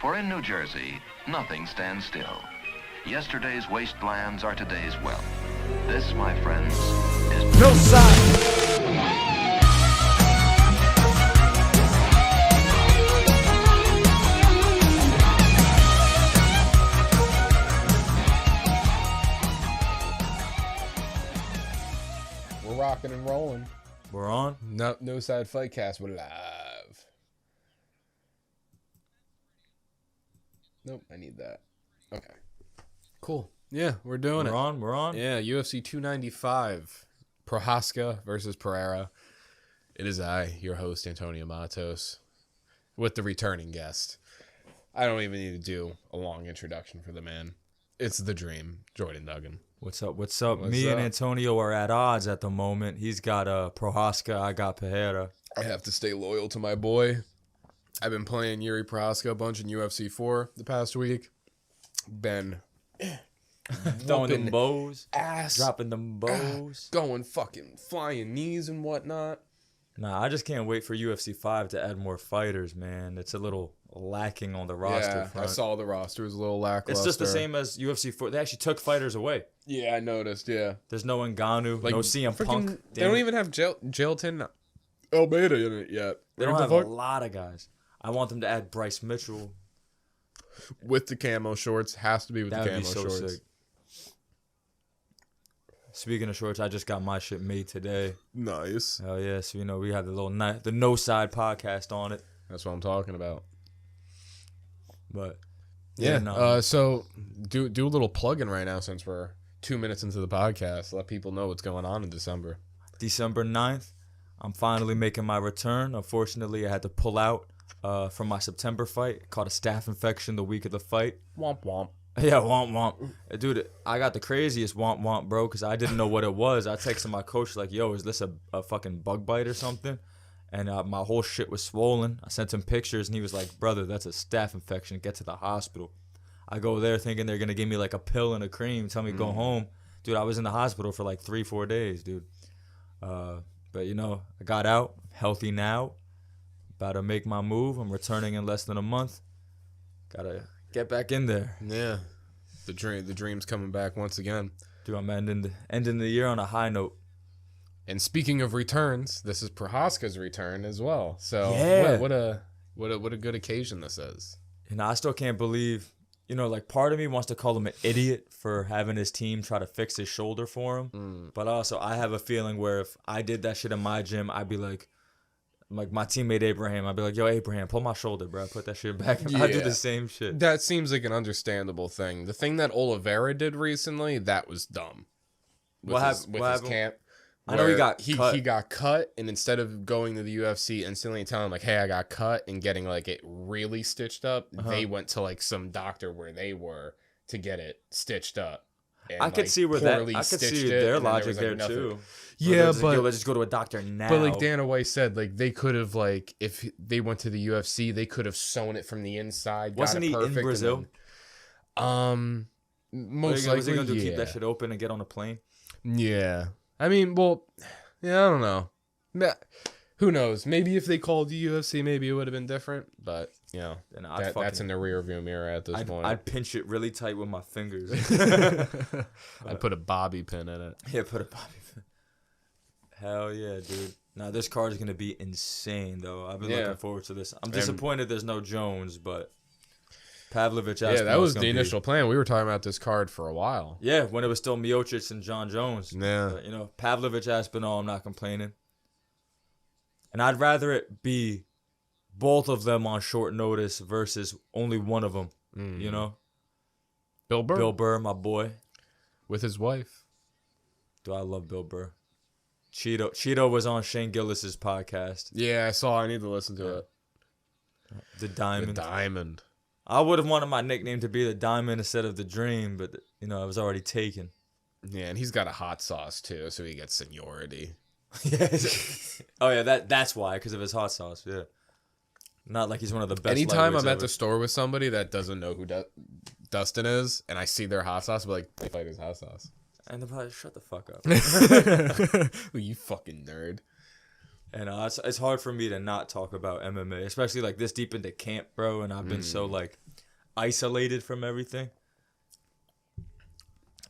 For in New Jersey, nothing stands still. Yesterday's wastelands are today's wealth. This, my friends, is Noside. We're rocking and rolling. We're on. Noside Fightcast. We're live. Nope, I need that. Okay. Cool. Yeah, we're doing it. We're on. Yeah, UFC 295. Prohaska versus Pereira. It is I, your host, Antonio Matos, with the returning guest. I don't even need to do a long introduction for the man. It's the dream, Jordan Duggan. What's up? Me and Antonio are at odds at the moment. He's got Prohaska, I got Pereira. I have to stay loyal to my boy. I've been playing Yuri Prohaska a bunch in UFC 4 the past week. Been throwing them bows, ass, dropping them bows, going fucking flying knees and whatnot. Nah, I just can't wait for UFC 5 to add more fighters, man. It's a little lacking on the roster front. I saw the roster was a little lackluster. It's just the same as UFC 4. They actually took fighters away. Yeah, I noticed, yeah. There's no Ngannou, no CM Punk. They don't even have Jailton Almeida in it yet. They don't have a lot of guys. I want them to add Bryce Mitchell. With the camo shorts. Has to be with the camo shorts. Sick. Speaking of shorts, I just got my shit made today. Nice. Hell yeah. So, we have the Noside podcast on it. That's what I'm talking about. But, so do a little plug-in right now since we're 2 minutes into the podcast. Let people know what's going on in December. December 9th, I'm finally making my return. Unfortunately, I had to pull out from my September fight. Caught a staph infection the week of the fight. Womp womp. Yeah, womp womp. Dude, I got the craziest womp womp, bro, because I didn't know what it was. I texted my coach like, yo, is this a fucking bug bite or something? And my whole shit was swollen. I sent him pictures, and he was like, brother, that's a staph infection. Get to the hospital. I go there thinking they're going to give me like a pill and a cream, tell me go home. Dude, I was in the hospital for like 3-4 days, dude. But, I got out, healthy now. About to make my move. I'm returning in less than a month. Gotta get back in there. Yeah. The dream's coming back once again. Dude, I'm ending the year on a high note. And speaking of returns, this is Prohaska's return as well. So yeah. what a good occasion this is. And I still can't believe, part of me wants to call him an idiot for having his team try to fix his shoulder for him. But also I have a feeling where if I did that shit in my gym, I'd be like my teammate Abraham, I'd be like, yo, Abraham, pull my shoulder, bro. Put that shit back. Yeah. I'd do the same shit. That seems like an understandable thing. The thing that Oliveira did recently, that was dumb. With his camp. I know he got cut. He got cut, and instead of going to the UFC instantly and telling him, like, hey, I got cut, and getting, like, it really stitched up, they went to, like, some doctor where they were to get it stitched up. And, I could see where I could see their logic there, too. Yeah, but let's just go to a doctor now. But like Dana White said, like they could have, like, if they went to the UFC, they could have sewn it from the inside. Wasn't he in Brazil? Most likely, was he going to keep that shit open and get on a plane? Yeah, I mean, well, yeah, I don't know. Who knows? Maybe if they called the UFC, maybe it would have been different. But that's in the rearview mirror at this point. I'd pinch it really tight with my fingers. I'd put a bobby pin in it. Yeah, put a bobby pin. Hell yeah, dude. Now, this card is going to be insane, though. I've been looking forward to this. I'm disappointed there's no Jones, but Pavlovich Aspinall. Yeah, that was the initial plan. We were talking about this card for a while. Yeah, when it was still Miocic and John Jones. Yeah. But, Pavlovich Aspinall, I'm not complaining. And I'd rather it be both of them on short notice versus only one of them, Bill Burr. Bill Burr, my boy. With his wife. Dude, I love Bill Burr. Cheeto was on Shane Gillis's podcast. Yeah, I saw. I need to listen to it. The Diamond. The Diamond. I would have wanted my nickname to be the Diamond instead of the Dream, but it was already taken. Yeah, and he's got a hot sauce too, so he gets seniority. Oh yeah, that's why, because of his hot sauce. Yeah, not like he's one of the best. Anytime I'm at the store with somebody that doesn't know who Dustin is, and I see their hot sauce, I'll be like, they fight his hot sauce. And they're probably, shut the fuck up. You fucking nerd. And it's hard for me to not talk about MMA, especially like this deep into camp, bro. And I've been so like, isolated from everything.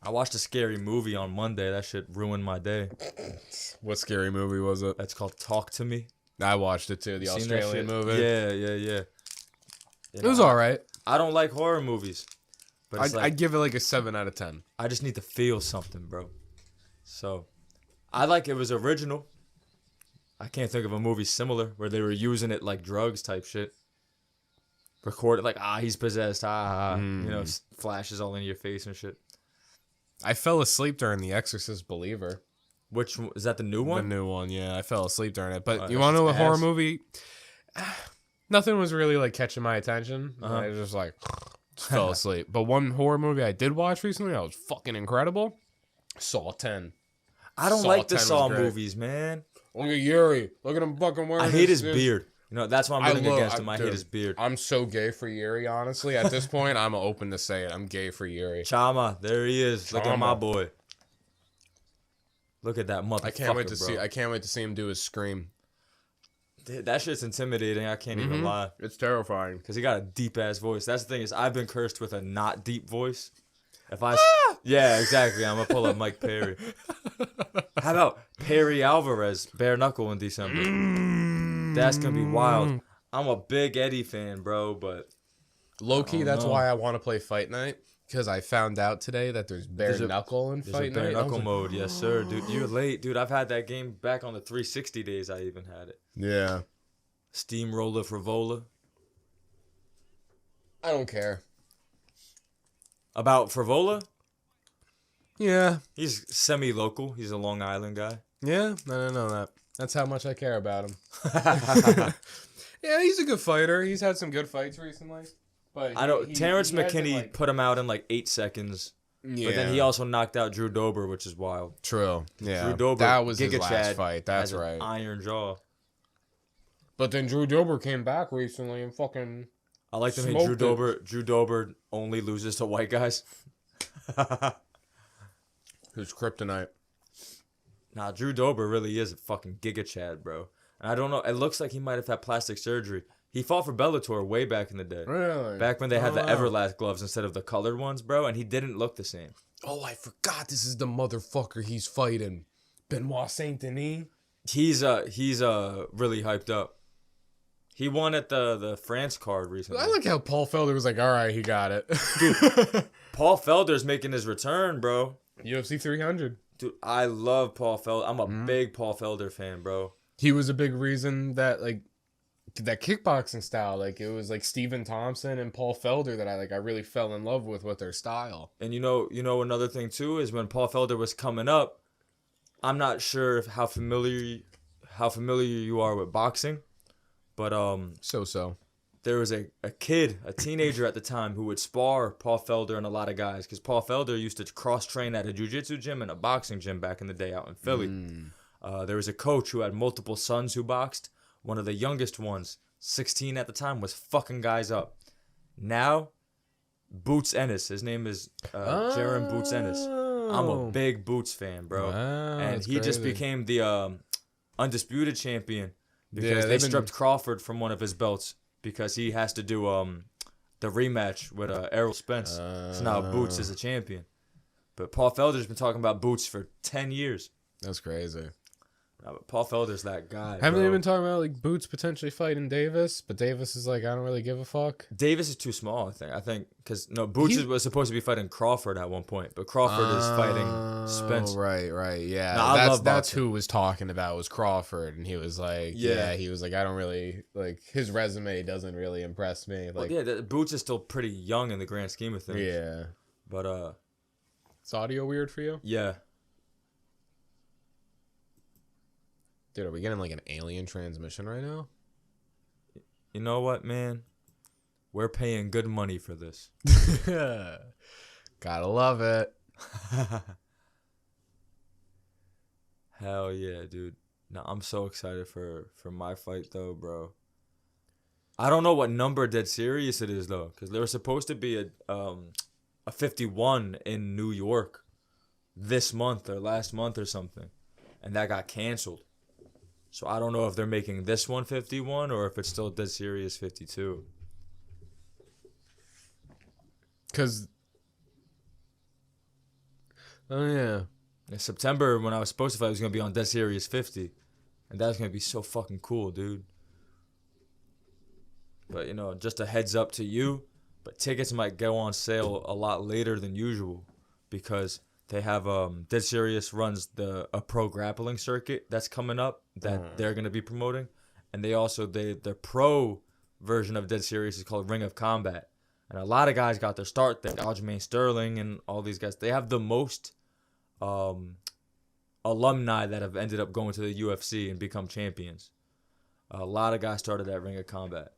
I watched a scary movie on Monday. That shit ruined my day. What scary movie was it? That's called Talk to Me. I watched it too. The Australian movie. Yeah. It was all right. I don't like horror movies. But it's I'd give it like a 7 out of 10. I just need to feel something, bro. So, I like it was original. I can't think of a movie similar where they were using it like drugs type shit. Record it like, he's possessed, flashes all in your face and shit. I fell asleep during The Exorcist Believer. Which, is that the new one? The new one, yeah. I fell asleep during it. But you that's want to know a horror ass. movie? Nothing was really like catching my attention. I was just like, fell asleep. But one horror movie I did watch recently that was fucking incredible. Saw 10. I don't Saw like the 10 was Saw great. movies, man. Look at Yuri. Look at him fucking wearing I hate his this. beard. You know, that's why I'm rooting against him. I hate dude, his beard. I'm so gay for Yuri, honestly. At this point, I'm open to say it. I'm gay for Yuri. Chama, there he is. Look at my Chama. boy. Look at that motherfucker, I can't wait to bro. see. I can't wait to see him do his scream. Dude, that shit's intimidating. I can't even lie. It's terrifying. Because he got a deep ass voice. That's the thing is, I've been cursed with a not deep voice. If I, yeah, exactly. I'm gonna pull up Mike Perry. How about Perry Alvarez, bare knuckle in December? That's gonna be wild. I'm a big Eddie fan, bro, but Low key, that's know. why I want to play Fight Night. Because I found out today that there's bare knuckle in there's a Fight bare Night. I was knuckle like, mode. Yes, sir, dude. You're late, dude. I've had that game back on the 360 days. I even had it. yeah. Steamroller Frivola. I don't care. About Frivola? Yeah. He's semi-local. He's a Long Island guy. Yeah. I don't know that. That's how much I care about him. Yeah, he's a good fighter. He's had some good fights recently. But I know Terrence he hasn't, McKinney like- put him out in like 8 seconds. Yeah. But then he also knocked out Drew Dober, which is wild. True. Yeah. Drew Dober, that was his Giga last Chad fight. That's has an right. iron jaw. But then Drew Dober came back recently and fucking... I like to think Smoked Drew Dober only loses to white guys. Who's kryptonite. Nah, Drew Dober really is a fucking Giga Chad, bro. And I don't know. It looks like he might have had plastic surgery. He fought for Bellator way back in the day. Really? Back when they had the Oh, wow. Everlast gloves instead of the colored ones, bro. And he didn't look the same. Oh, I forgot this is the motherfucker he's fighting. Benoit Saint Denis. He's really hyped up. He won at the France card recently. I like how Paul Felder was like, all right, he got it. Paul Felder's making his return, bro. UFC 300. Dude, I love Paul Felder. I'm a big Paul Felder fan, bro. He was a big reason that, like, that kickboxing style, like, it was, like, Stephen Thompson and Paul Felder that I really fell in love with their style. And you know another thing, too, is when Paul Felder was coming up, I'm not sure how familiar you are with boxing, but So. there was a teenager at the time who would spar Paul Felder and a lot of guys because Paul Felder used to cross-train at a jiu-jitsu gym and a boxing gym back in the day out in Philly. There was a coach who had multiple sons who boxed. One of the youngest ones, 16 at the time, was fucking guys up. Now, Boots Ennis. His name is Jaron Boots Ennis. I'm a big Boots fan, bro. Wow, and that's he just crazy. became the undisputed champion because they they've been- stripped Crawford from one of his belts because he has to do the rematch with Errol Spence. So now Boots is a champion. But Paul Felder's been talking about Boots for 10 years. That's crazy. No, but Paul Felder's that guy. Haven't bro. they been talking about, like, Boots potentially fighting Davis? But Davis is like, I don't really give a fuck. Davis is too small, I think. Because, Boots was supposed to be fighting Crawford at one point. But Crawford is fighting Spence. Right. Yeah. No, I love that's boxing. who was talking about was Crawford. And he was like, Yeah. he was like, I don't really, like, his resume doesn't really impress me. Well, Like, yeah, Boots is still pretty young in the grand scheme of things. yeah. But, Is audio weird for you? yeah. Dude, are we getting, like, an alien transmission right now? You know what, man? We're paying good money for this. Gotta love it. Hell yeah, dude. No, I'm so excited for my fight, though, bro. I don't know what number dead serious it is, though. Because there was supposed to be a 51 in New York this month or last month or something. And that got canceled. So I don't know if they're making this one 51 or if it's still dead serious 52. Because, oh yeah, In September, when I was supposed to fight, I was going to be on Dead Series 50. And that's going to be so fucking cool, dude. But, you know, just a heads up to you. But tickets might go on sale a lot later than usual. Because they have, Dead Serious runs a pro grappling circuit that's coming up that they're going to be promoting. And they also, the pro version of Dead Serious is called Ring of Combat. And a lot of guys got their start there. Aljamain Sterling and all these guys. They have the most alumni that have ended up going to the UFC and become champions. A lot of guys started at Ring of Combat.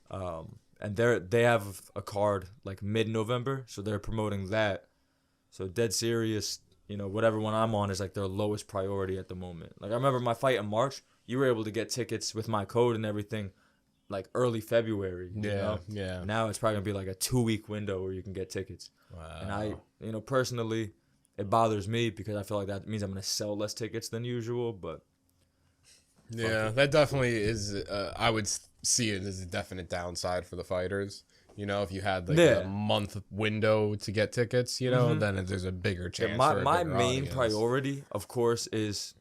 And they have a card like mid-November, so they're promoting that. So Dead Serious, you know, whatever one I'm on is like their lowest priority at the moment. Like I remember my fight in March, you were able to get tickets with my code and everything like early February. You know? Yeah. Now it's probably gonna be like a 2-week window where you can get tickets. Wow. And I, you know, personally, it bothers me because I feel like that means I'm gonna sell less tickets than usual. But yeah, that definitely is. I would see it as a definite downside for the fighters. You know, if you had like a month window to get tickets, you know, then there's a bigger chance. Yeah, for my a bigger main audience. priority, of course, is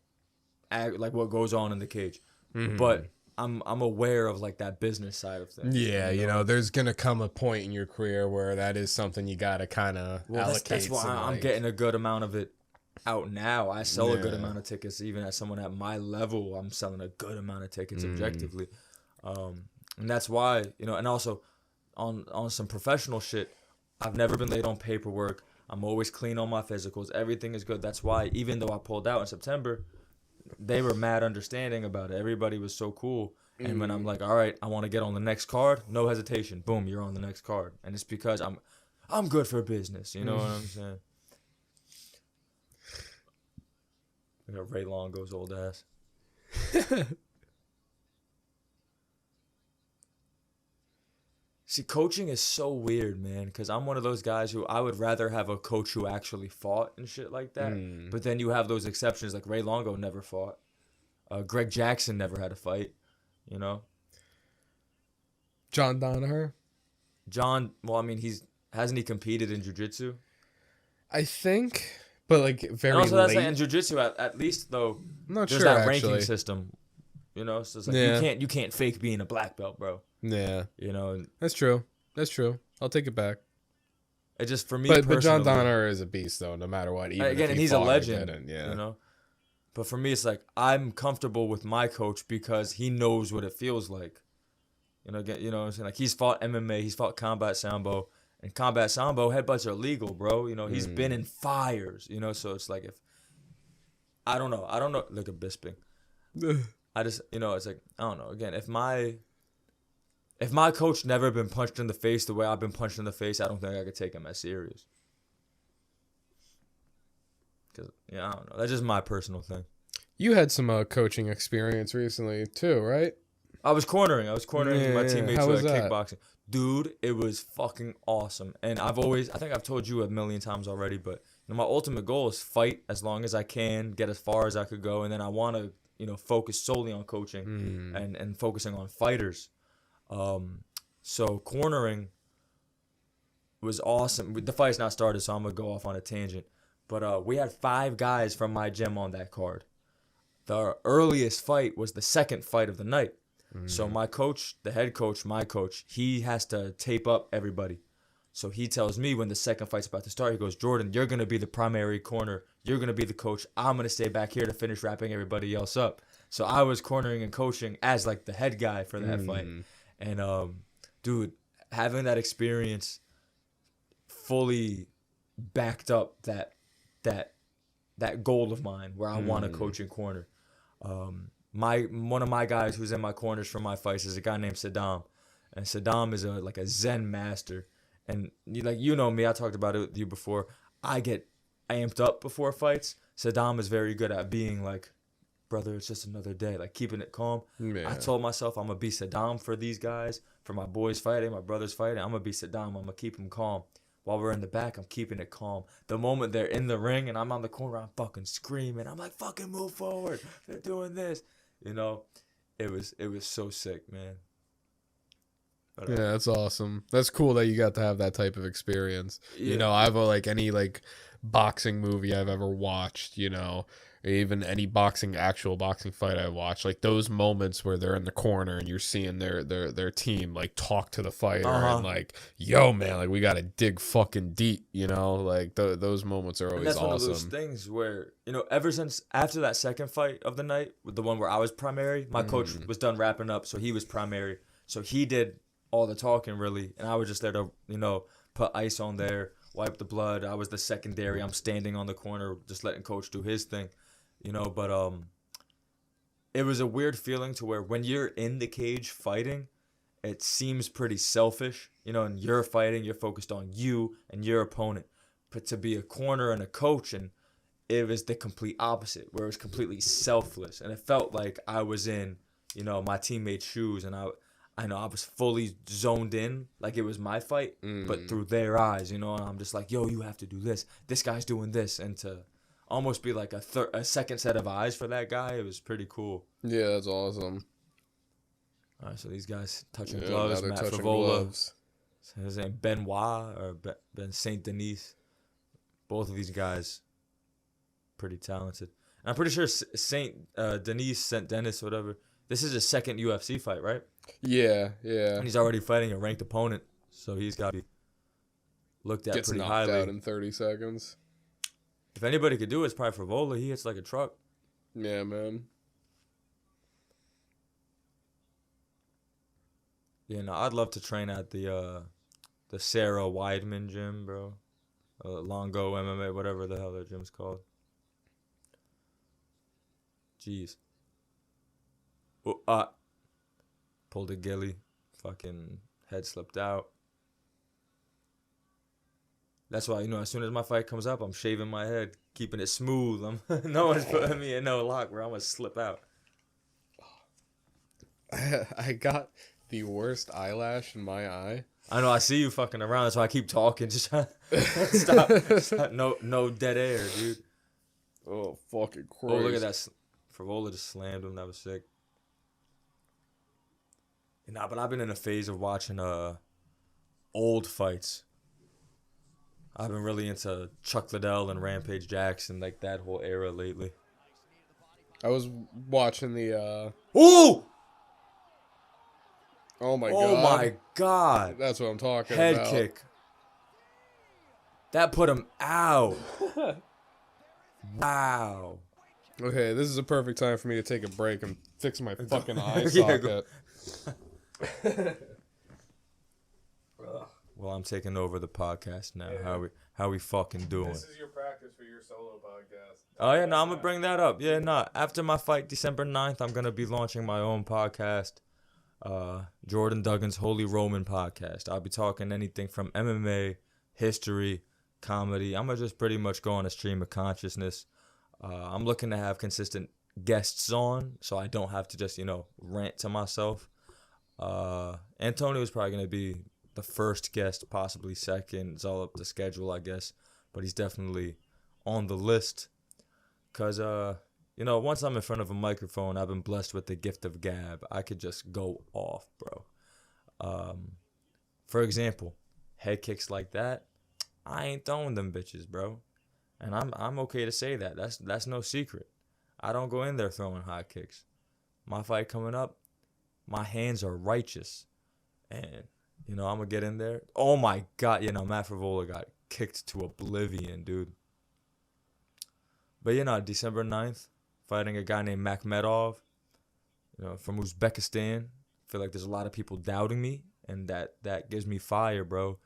like what goes on in the cage. But I'm aware of like that business side of things. Yeah, you know, there's gonna come a point in your career where that is something you gotta kind of allocate. That's why some, I'm like, getting a good amount of it out now. I sell a good amount of tickets, even as someone at my level. I'm selling a good amount of tickets objectively, and that's why, you know. And also, on some professional shit, I've never been late on paperwork. I'm always clean on my physicals. Everything is good. That's why, even though I pulled out in September, they were mad understanding about it. Everybody was so cool. And when I'm like, all right, I want to get on the next card, no hesitation. Boom, you're on the next card. And it's because I'm good for business. You know what I'm saying? Look at Ray Longo's old ass. See, coaching is so weird, man, because I'm one of those guys who I would rather have a coach who actually fought and shit like that. But then you have those exceptions, like Ray Longo never fought. Greg Jackson never had a fight, you know? John Danaher. Well, I mean, hasn't he competed in jiu-jitsu? I think, but like very And also, that's late. like in jiu-jitsu, at least, though, I'm not there's sure, that actually. ranking system, you know? So it's like, Yeah. you can't fake being a black belt, bro. Yeah, You know? that's true. I'll take it back. It just, for me But John personally, Danaher is a beast, though, no matter what. Even again, if and he he's a fought or legend, didn't, yeah. you know? But for me, it's like, I'm comfortable with my coach because he knows what it feels like. You know, what I'm saying? Like, he's fought MMA, he's fought combat sambo, and combat sambo, headbutts are legal, bro. You know, he's been in fires, you know? So it's like, I don't know. Look at Bisping. I just, you know, it's like, I don't know. Again, if my coach never been punched in the face the way I've been punched in the face, I don't think I could take him as serious. Cause, yeah, I don't know. That's just my personal thing. You had some coaching experience recently, too, right? I was cornering my teammates How with was that? kickboxing. Dude, it was fucking awesome. And I think I've told you a million times already, but you know, my ultimate goal is fight as long as I can, get as far as I could go, and then I want to, you know, focus solely on coaching and focusing on fighters. So cornering was awesome. The fight's not started, so I'm gonna go off on a tangent. But we had 5 guys from my gym on that card. The earliest fight was the second fight of the night. So my coach, the head coach, my coach, he has to tape up everybody. So he tells me when the second fight's about to start, he goes, Jordan, you're going to be the primary corner. You're going to be the coach. I'm going to stay back here to finish wrapping everybody else up. So I was cornering and coaching as like the head guy for that fight. And dude, having that experience fully backed up that goal of mine where I want to coach and corner. One of my guys who's in my corners for my fights is a guy named Saddam, and Saddam is like a Zen master. And you know me, I talked about it with you before. I get amped up before fights. Saddam is very good at being like, brother, it's just another day, like keeping it calm. Yeah. I told myself I'm gonna be Saddam for these guys, for my boys fighting, my brothers fighting. I'm gonna be Saddam. I'm gonna keep them calm. While we're in the back, I'm keeping it calm. The moment they're in the ring and I'm on the corner, I'm fucking screaming. I'm like, fucking move forward. They're doing this. You know, it was so sick, man. But, Yeah, that's awesome. That's cool that you got to have that type of experience. Yeah. You know, I've any boxing movie I've ever watched, you know, or even any actual boxing fight I watched, like those moments where they're in the corner and you're seeing their team like talk to the fighter and like, yo man, like we gotta dig fucking deep, you know, like those moments are always and that's awesome. one of those things where, you know, ever since after that second fight of the night, with the one where I was primary, my coach was done wrapping up, so he was primary, so he did all the talking really, and I was just there to, you know, put ice on there, wipe the blood. I was the secondary. I'm standing on the corner, just letting coach do his thing, you know. But it was a weird feeling to where when you're in the cage fighting, it seems pretty selfish, you know, and you're fighting, you're focused on you and your opponent. But to be a corner and a coach, and it was the complete opposite, where it was completely selfless, and it felt like I was in, you know, my teammates' shoes, and I know I was fully zoned in, like it was my fight, but through their eyes, you know, and I'm just like, yo, you have to do this. This guy's doing this. And to almost be like a second set of eyes for that guy, it was pretty cool. Yeah, that's awesome. All right, so these guys touching gloves, now they're Matt touching Favola. gloves. His name Benoit or Ben Saint Denis. Both of these guys, pretty talented. And I'm pretty sure Saint Denis, whatever. This is his second UFC fight, right? Yeah. And he's already fighting a ranked opponent, so he's got to be looked at Gets pretty knocked highly. out in 30 seconds. If anybody could do it, it's probably Favola. He hits like a truck. Yeah, man. Yeah, no, I'd love to train at the Sarah Weidman gym, bro. Longo MMA, whatever the hell that gym's called. Jeez. Pulled a ghillie. Fucking head slipped out. That's why, you know, as soon as my fight comes up, I'm shaving my head, keeping it smooth. No one's putting me in no lock where I'm going to slip out. I got the worst eyelash in my eye. I know, I see you fucking around. That's why I keep talking. Just trying to stop. No dead air, dude. Oh, fucking Christ. Oh, look at that. Favola just slammed him. That was sick. Nah, but I've been in a phase of watching old fights. I've been really into Chuck Liddell and Rampage Jackson, like that whole era lately. I was watching the Ooh! Oh my god. Oh my god. That's what I'm talking Head about. kick. That put him out. Wow. Okay, this is a perfect time for me to take a break and fix my fucking eye Yeah, socket. Well, I'm taking over the podcast now. Yeah. How we fucking doing? This is your practice for your solo podcast. Oh yeah, no, I'm gonna bring that up. Yeah, no. After my fight December 9th, I'm gonna be launching my own podcast. Jordan Duggan's Holy Roman podcast. I'll be talking anything from MMA, history, comedy. I'm gonna just pretty much go on a stream of consciousness. I'm looking to have consistent guests on, so I don't have to just, you know, rant to myself. Antonio is probably gonna be the first guest, possibly second. It's all up to schedule, I guess, but he's definitely on the list. Cause you know, once I'm in front of a microphone, I've been blessed with the gift of gab. I could just go off, bro. For example, head kicks like that, I ain't throwing them bitches, bro. And I'm okay to say that. That's no secret. I don't go in there throwing high kicks. My fight coming up, my hands are righteous. And, you know, I'm going to get in there. Oh, my God. You know, Matt Favola got kicked to oblivion, dude. But, you know, December 9th, fighting a guy named Makhmedov, you know, from Uzbekistan. I feel like there's a lot of people doubting me, and that gives me fire, bro.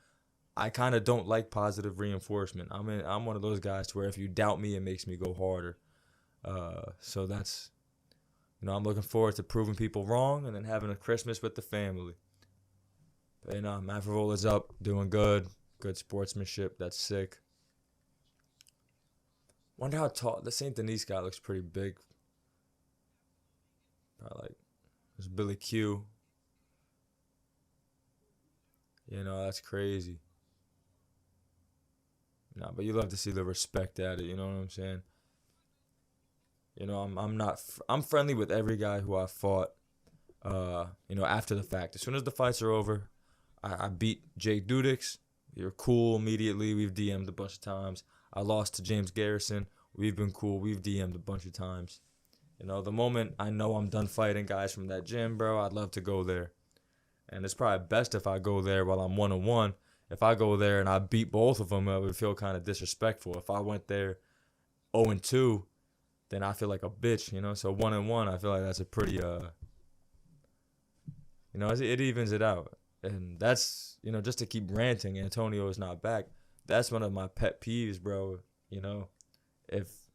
I kind of don't like positive reinforcement. I'm one of those guys to where if you doubt me, it makes me go harder. So that's, you know, I'm looking forward to proving people wrong and then having a Christmas with the family. But, you know, Matt Favola's up, doing good sportsmanship. That's sick. Wonder how tall the Saint Denis guy looks. Pretty big. Probably like there's Billy Q. You know, that's crazy. Nah, but you love to see the respect at it. You know what I'm saying? You know, I'm friendly with every guy who I fought. You know, after the fact, as soon as the fights are over, I beat Jake Dudix. We were cool immediately. We've DM'd a bunch of times. I lost to James Garrison. We've been cool. We've DM'd a bunch of times. You know, the moment I know I'm done fighting guys from that gym, bro, I'd love to go there. And it's probably best if I go there while I'm 1-1. If I go there and I beat both of them, it would feel kind of disrespectful. If I went there 0-2, then I feel like a bitch, you know? So 1-1, I feel like that's a pretty, you know, it evens it out. And that's, you know, just to keep ranting, Antonio is not back. That's one of my pet peeves, bro. You know, if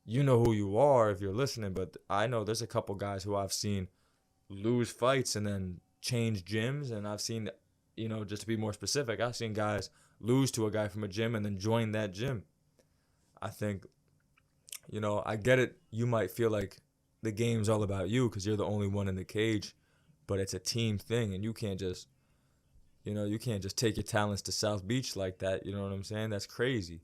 you know who you are, if you're listening, but I know there's a couple guys who I've seen lose fights and then change gyms, and I've seen, you know, just to be more specific, I've seen guys lose to a guy from a gym and then join that gym. I think, you know, I get it. You might feel like the game's all about you because you're the only one in the cage, but it's a team thing, and you can't just, you know, you can't just take your talents to South Beach like that. You know what I'm saying? That's crazy.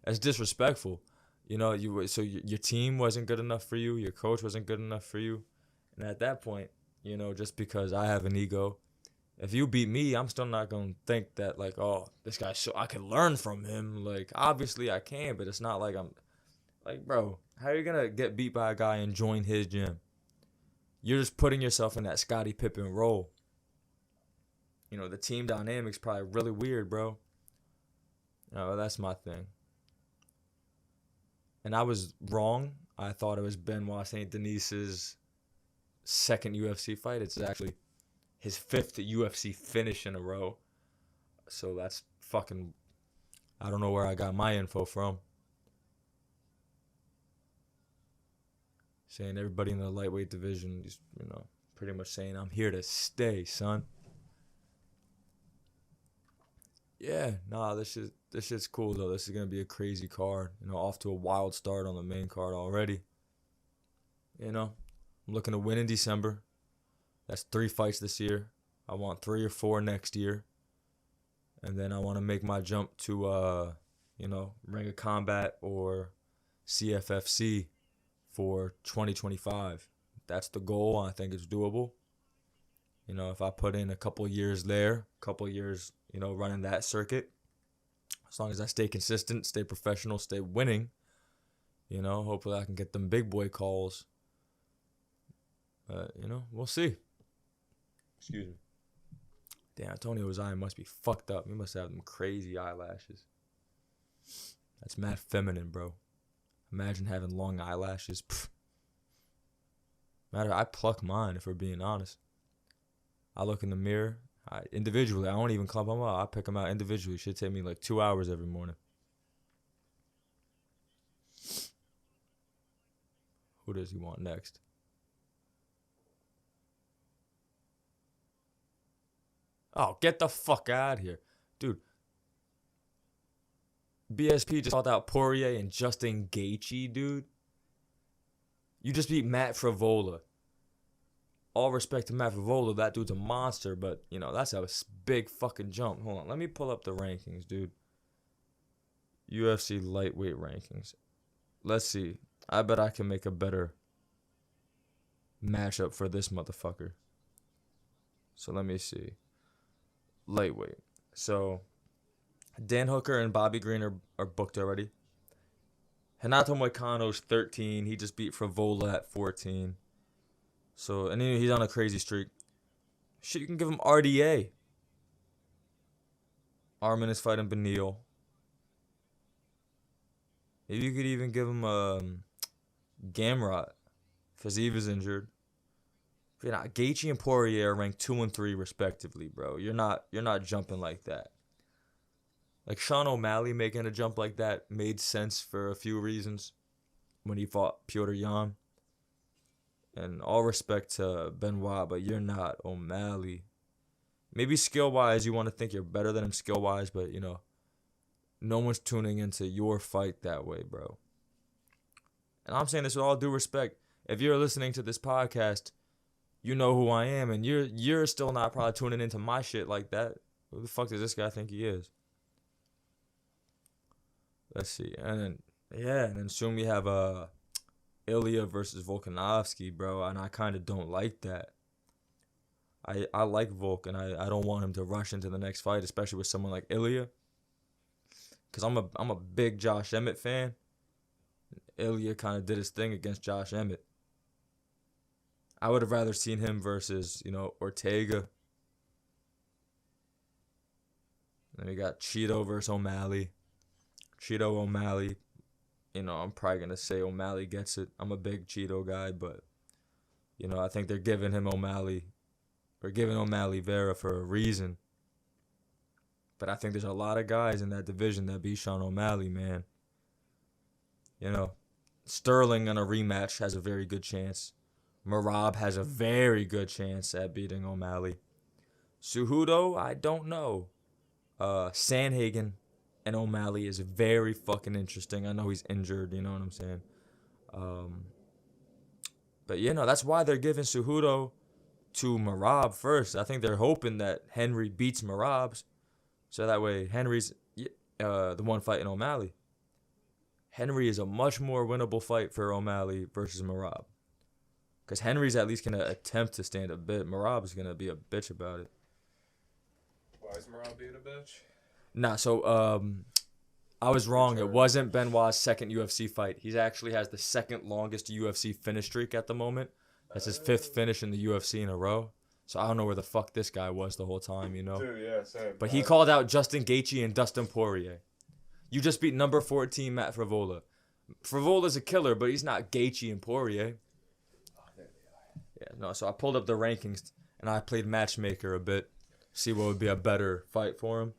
That's disrespectful. You know, so your team wasn't good enough for you. Your coach wasn't good enough for you. And at that point, you know, just because I have an ego, if you beat me, I'm still not going to think that, like, oh, this guy, so I can learn from him. Like, obviously I can, but it's not like I'm, like, bro, how are you going to get beat by a guy and join his gym? You're just putting yourself in that Scottie Pippen role. You know, the team dynamic's probably really weird, bro. That's my thing. And I was wrong. I thought it was Benoit St. Denis's second UFC fight. It's actually his 5th UFC finish in a row. So that's fucking, I don't know where I got my info from. Saying everybody in the lightweight division is, you know, pretty much saying I'm here to stay, son. Yeah, nah, this shit's cool though. This is gonna be a crazy card. You know, off to a wild start on the main card already. You know, I'm looking to win in December. That's 3 fights this year. I want 3 or 4 next year. And then I want to make my jump to, you know, Ring of Combat or CFFC for 2025. That's the goal. I think it's doable. You know, if I put in a couple years there, you know, running that circuit, as long as I stay consistent, stay professional, stay winning, you know, hopefully I can get them big boy calls. You know, we'll see. Excuse me. Damn, Antonio's eye must be fucked up. He must have them crazy eyelashes. That's mad feminine, bro. Imagine having long eyelashes. Pfft. Matter, I pluck mine if we're being honest. I look in the mirror individually. I don't even clump them out. I pick them out individually. It should take me like 2 hours every morning. Who does he want next? Oh, get the fuck out of here. Dude. BSP just called out Poirier and Justin Gaethje, dude. You just beat Matt Frivola. All respect to Matt Frivola, that dude's a monster, but, you know, that's a big fucking jump. Hold on, let me pull up the rankings, dude. UFC lightweight rankings. Let's see. I bet I can make a better matchup for this motherfucker. So let me see. Lightweight. So Dan Hooker and Bobby Green are booked already. Renato Moicano's 13. He just beat Frivola at 14. So, and he's on a crazy streak. Shit, you can give him RDA. Armin is fighting Beneil. Maybe you could even give him Gamrot. Fazeev is injured. But yeah, Gaethje and Poirier are ranked 2 and 3 respectively, bro. You're not jumping like that. Like Sean O'Malley making a jump like that made sense for a few reasons when he fought Petr Yan. And all respect to Benoit, but you're not O'Malley. Maybe skill-wise, you want to think you're better than him skill-wise, but, you know, no one's tuning into your fight that way, bro. And I'm saying this with all due respect. If you're listening to this podcast, you know who I am, and you're still not probably tuning into my shit like that. Who the fuck does this guy think he is? Let's see. And then soon we have Ilya versus Volkanovski, bro, and I kind of don't like that. I like Volk, and I don't want him to rush into the next fight, especially with someone like Ilya. Because I'm a big Josh Emmett fan. Ilya kind of did his thing against Josh Emmett. I would have rather seen him versus, Ortega. Then we got Cheeto versus O'Malley. Cheeto O'Malley. I'm probably going to say O'Malley gets it. I'm a big Cheeto guy, but, I think they're giving him O'Malley. They're giving O'Malley Vera for a reason. But I think there's a lot of guys in that division that beat Sean O'Malley, man. Sterling in a rematch has a very good chance. Merab has a very good chance at beating O'Malley. Cejudo, I don't know. Sandhagen and O'Malley is very fucking interesting. I know he's injured, you know what I'm saying? But, that's why they're giving Cejudo to Merab first. I think they're hoping that Henry beats Merab, so that way Henry's the one fighting O'Malley. Henry is a much more winnable fight for O'Malley versus Merab. Because Henry's at least going to attempt to stand a bit. Merab is going to be a bitch about it. Why is Merab being a bitch? Nah, so I was wrong. It wasn't Benoit's second UFC fight. He actually has the second longest UFC finish streak at the moment. That's his 5th finish in the UFC in a row. So I don't know where the fuck this guy was the whole time, Dude, yeah, same. But he called out Justin Gaethje and Dustin Poirier. You just beat number 14 Matt Frevola. Frivola's a killer, but he's not Gaethje and Poirier. Yeah, no, so I pulled up the rankings, and I played matchmaker a bit, see what would be a better fight for him.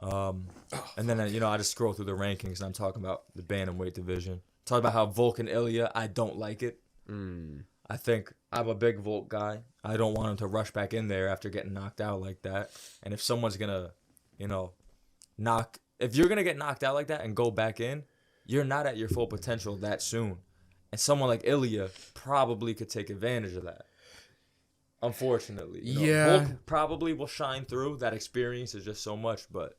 And then, I just scroll through the rankings, and I'm talking about the bantamweight division. Talk about how Volk and Ilya, I don't like it. I think I'm a big Volk guy. I don't want him to rush back in there after getting knocked out like that. And if someone's going to, if you're going to get knocked out like that and go back in, you're not at your full potential that soon. And someone like Ilya probably could take advantage of that. Unfortunately. Yeah. Volk probably will shine through. That experience is just so much, but...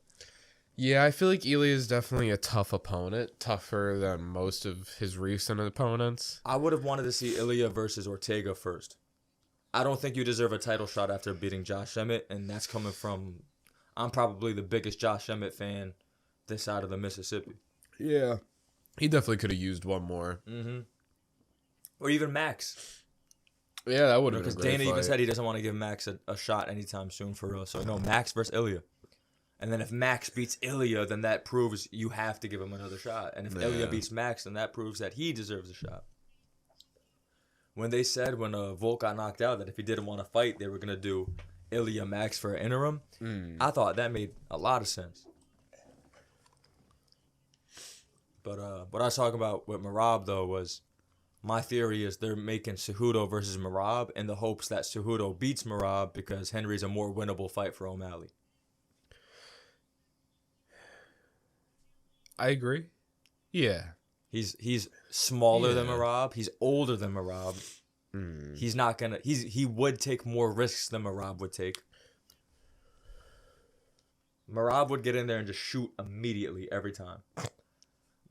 Yeah, I feel like Ilya is definitely a tough opponent. Tougher than most of his recent opponents. I would have wanted to see Ilya versus Ortega first. I don't think you deserve a title shot after beating Josh Emmett, and that's coming from... I'm probably the biggest Josh Emmett fan this side of the Mississippi. Yeah. He definitely could have used one more. Mm-hmm. Or even Max. Yeah, that would have been a Because great Dana fight. even said he doesn't want to give Max a shot anytime soon for real. So, Max versus Ilya. And then if Max beats Ilya, then that proves you have to give him another shot. And if Ilya beats Max, then that proves that he deserves a shot. When they said when Volk got knocked out that if he didn't want to fight, they were going to do Ilya Max for an interim, I thought that made a lot of sense. But what I was talking about with Merab, though, was my theory is they're making Cejudo versus Merab in the hopes that Cejudo beats Merab because Henry's a more winnable fight for O'Malley. I agree. Yeah. He's smaller than Merab. He's older than Merab. He's not gonna. He would take more risks than Merab would take. Merab would get in there and just shoot immediately every time.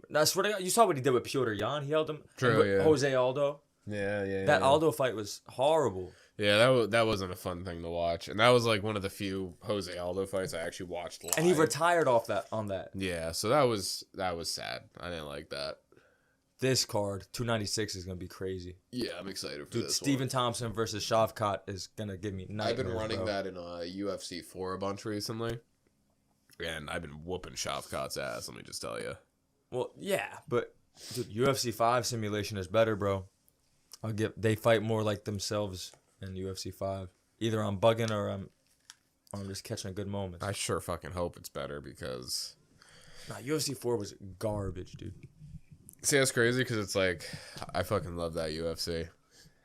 Now, I swear to God, you saw what he did with Piotr Jan. He held him. True, with Jose Aldo. Yeah. That Aldo fight was horrible. Yeah, that wasn't a fun thing to watch, and that was like one of the few Jose Aldo fights I actually watched live. And he retired on that. Yeah, so that was sad. I didn't like that. This card, 296, is gonna be crazy. Yeah, I'm excited for Dude, this Stephen one. Thompson versus Shavkat is gonna give me nightmares. I've been running bro. that in UFC 4 a bunch recently, and I've been whooping Shavkat's ass. Let me just tell you. Well, yeah, but dude, UFC 5 simulation is better, bro. They fight more like themselves in UFC 5. Either I'm bugging or I'm just catching a good moment. I sure fucking hope it's better because... Nah, UFC 4 was garbage, dude. See, that's crazy because it's like, I fucking love that UFC.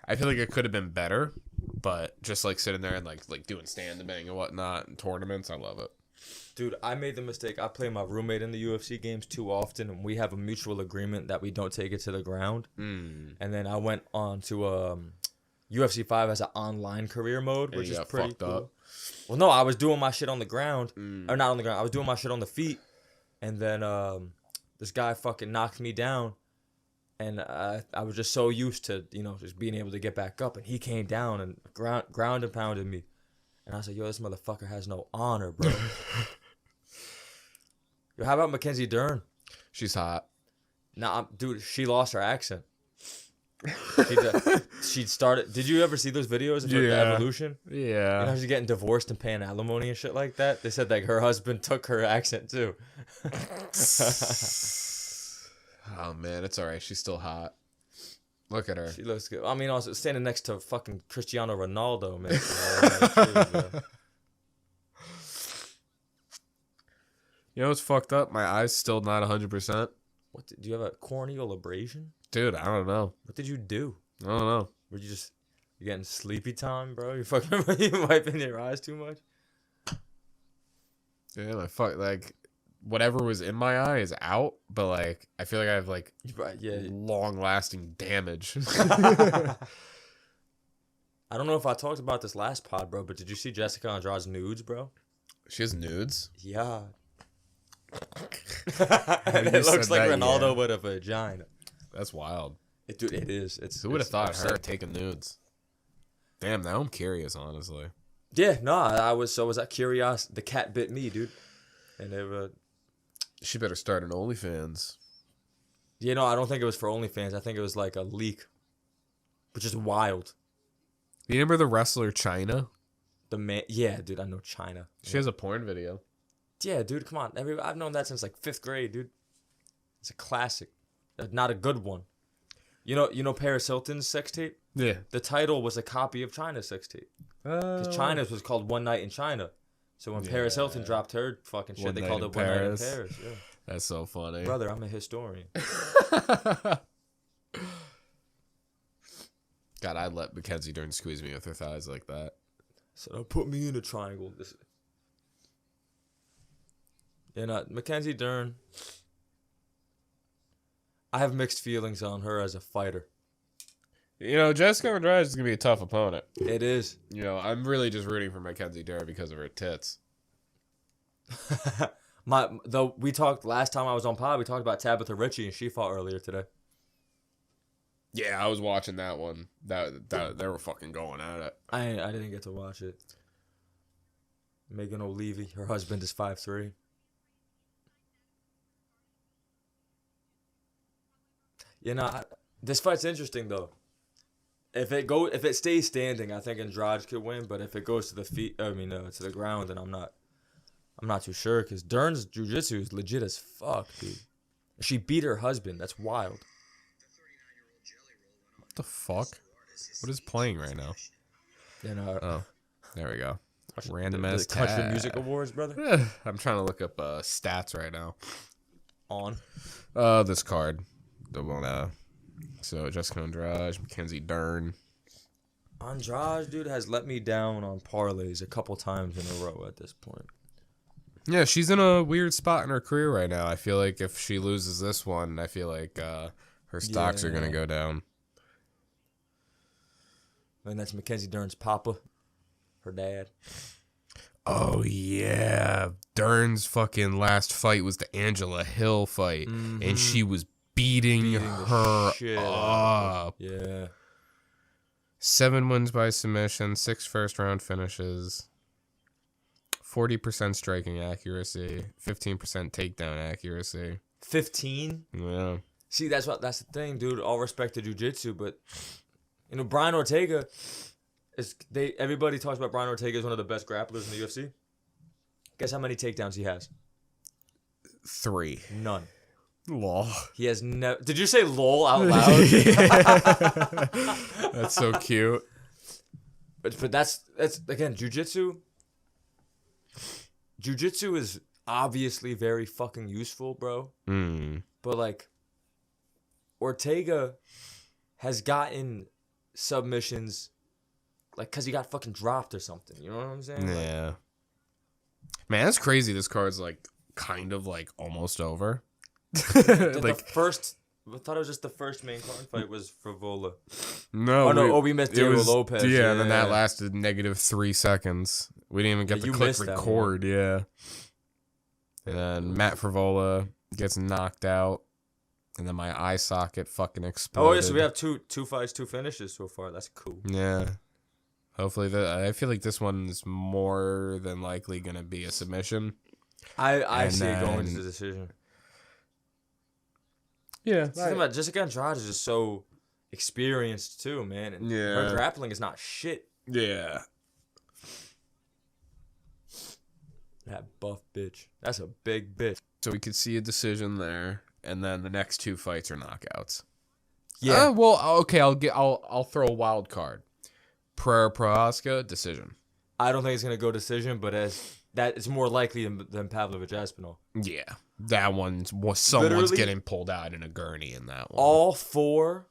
I feel like it could have been better, but just like sitting there and like doing stand-and-bang and whatnot and tournaments, I love it. Dude, I made the mistake. I play my roommate in the UFC games too often, and we have a mutual agreement that we don't take it to the ground. And then I went on to UFC 5 as an online career mode, which is pretty cool. Up. Well, no, I was doing my shit on the ground. Or not on the ground. I was doing my shit on the feet. And then this guy fucking knocked me down. And I was just so used to, just being able to get back up. And he came down and ground and pounded me. And I was like, yo, this motherfucker has no honor, bro. Yo, how about Mackenzie Dern? She's hot. Nah, dude, she lost her accent. She started. Did you ever see those videos of the evolution? Yeah. She's getting divorced and paying alimony and shit like that. They said like her husband took her accent too. Oh man, it's all right. She's still hot. Look at her. She looks good. I mean, also standing next to fucking Cristiano Ronaldo, man. You know what's fucked up? My eye's still not 100%. What? Do you have a corneal abrasion? Dude, I don't know. What did you do? I don't know. Were you getting sleepy time, bro? You fucking you wiping your eyes too much? Yeah, whatever was in my eye is out, but like I feel like I have like long lasting damage. I don't know if I talked about this last pod, bro, but did you see Jessica Andrade's nudes, bro? She has nudes? Yeah. And it looks like Ronaldo with a vagina. That's wild. Dude, it is. Who would have thought her taking nudes? Damn, now I'm curious, honestly. Yeah, no, I was that curious. The cat bit me, dude. And they were. She better start an OnlyFans. Yeah, no, I don't think it was for OnlyFans. I think it was like a leak, which is wild. You remember the wrestler China? Yeah, dude, I know China. She has a porn video. Yeah, dude, come on. I've known that since like 5th grade, dude. It's a classic, not a good one. You know Paris Hilton's sex tape? Yeah. The title was a copy of China's sex tape. Because China's was called One Night in China. So when Paris Hilton dropped her fucking shit, they called it One Night in Paris. Yeah. That's so funny. Brother, I'm a historian. God, I'd let Mackenzie Dern squeeze me with her thighs like that. So don't put me in a triangle. Mackenzie Dern, I have mixed feelings on her as a fighter. Jessica Andrade is going to be a tough opponent. It is. I'm really just rooting for Mackenzie Dern because of her tits. We talked last time I was on pod, we talked about Tabitha Ritchie, and she fought earlier today. Yeah, I was watching that one. That they were fucking going at it. I didn't get to watch it. Megan O'Leary, her husband is 5'3". This fight's interesting though. If it stays standing, I think Andrade could win. But if it goes to the feet, to the ground, then I'm not too sure. Because Dern's jiu-jitsu is legit as fuck, dude. She beat her husband. That's wild. What the fuck? What is playing right now? Oh, there we go. Random ass Country Music Awards, brother. I'm trying to look up stats right now. On. This card. The one. So Jessica Andrade, Mackenzie Dern. Andrade, dude, has let me down on parlays a couple times in a row at this point. Yeah, she's in a weird spot in her career right now. I feel like if she loses this one, I feel like her stocks are gonna go down. And that's Mackenzie Dern's papa, her dad. Oh yeah, Dern's fucking last fight was the Angela Hill fight, and she was beating her up. Yeah. 7 wins by submission, 6 first-round finishes, 40% striking accuracy, 15% takedown accuracy. 15? Yeah. See, that's the thing, dude. All respect to jiu-jitsu, but Brian Ortega everybody talks about Brian Ortega as one of the best grapplers in the UFC. Guess how many takedowns he has? 3. None. Lol. He has no. Did you say lol out loud? That's so cute. But that's again jiu-jitsu. Jiu-jitsu is obviously very fucking useful, bro. But like Ortega has gotten submissions like cuz he got fucking dropped or something. You know what I'm saying? Yeah. Man, that's crazy. This card's like kind of like almost over. I thought it was just the first main card fight was Frivola. No. We missed Diego Lopez. Yeah, and then that lasted -3 seconds. We didn't even get to click record. Yeah. And then Matt Frivola gets knocked out. and then my eye socket fucking exploded. Oh yeah, so we have two fights, 2 finishes so far. That's cool. Yeah. Hopefully, I feel like this one's more than likely gonna be a submission. I And see it going to then- the decision. Yeah. Jessica Andrade is just so experienced too, man. And Yeah. her grappling is not shit. Yeah. That buff bitch. That's a big bitch. So we could see a decision there, and then the next 2 fights are knockouts. Yeah. Well, okay. I'll throw a wild card. Pereira Prohaska decision. I don't think it's gonna go decision, but it's more likely than Pavlovich Aspinall. Yeah, that someone's Literally- getting pulled out in a gurney in that one. All 4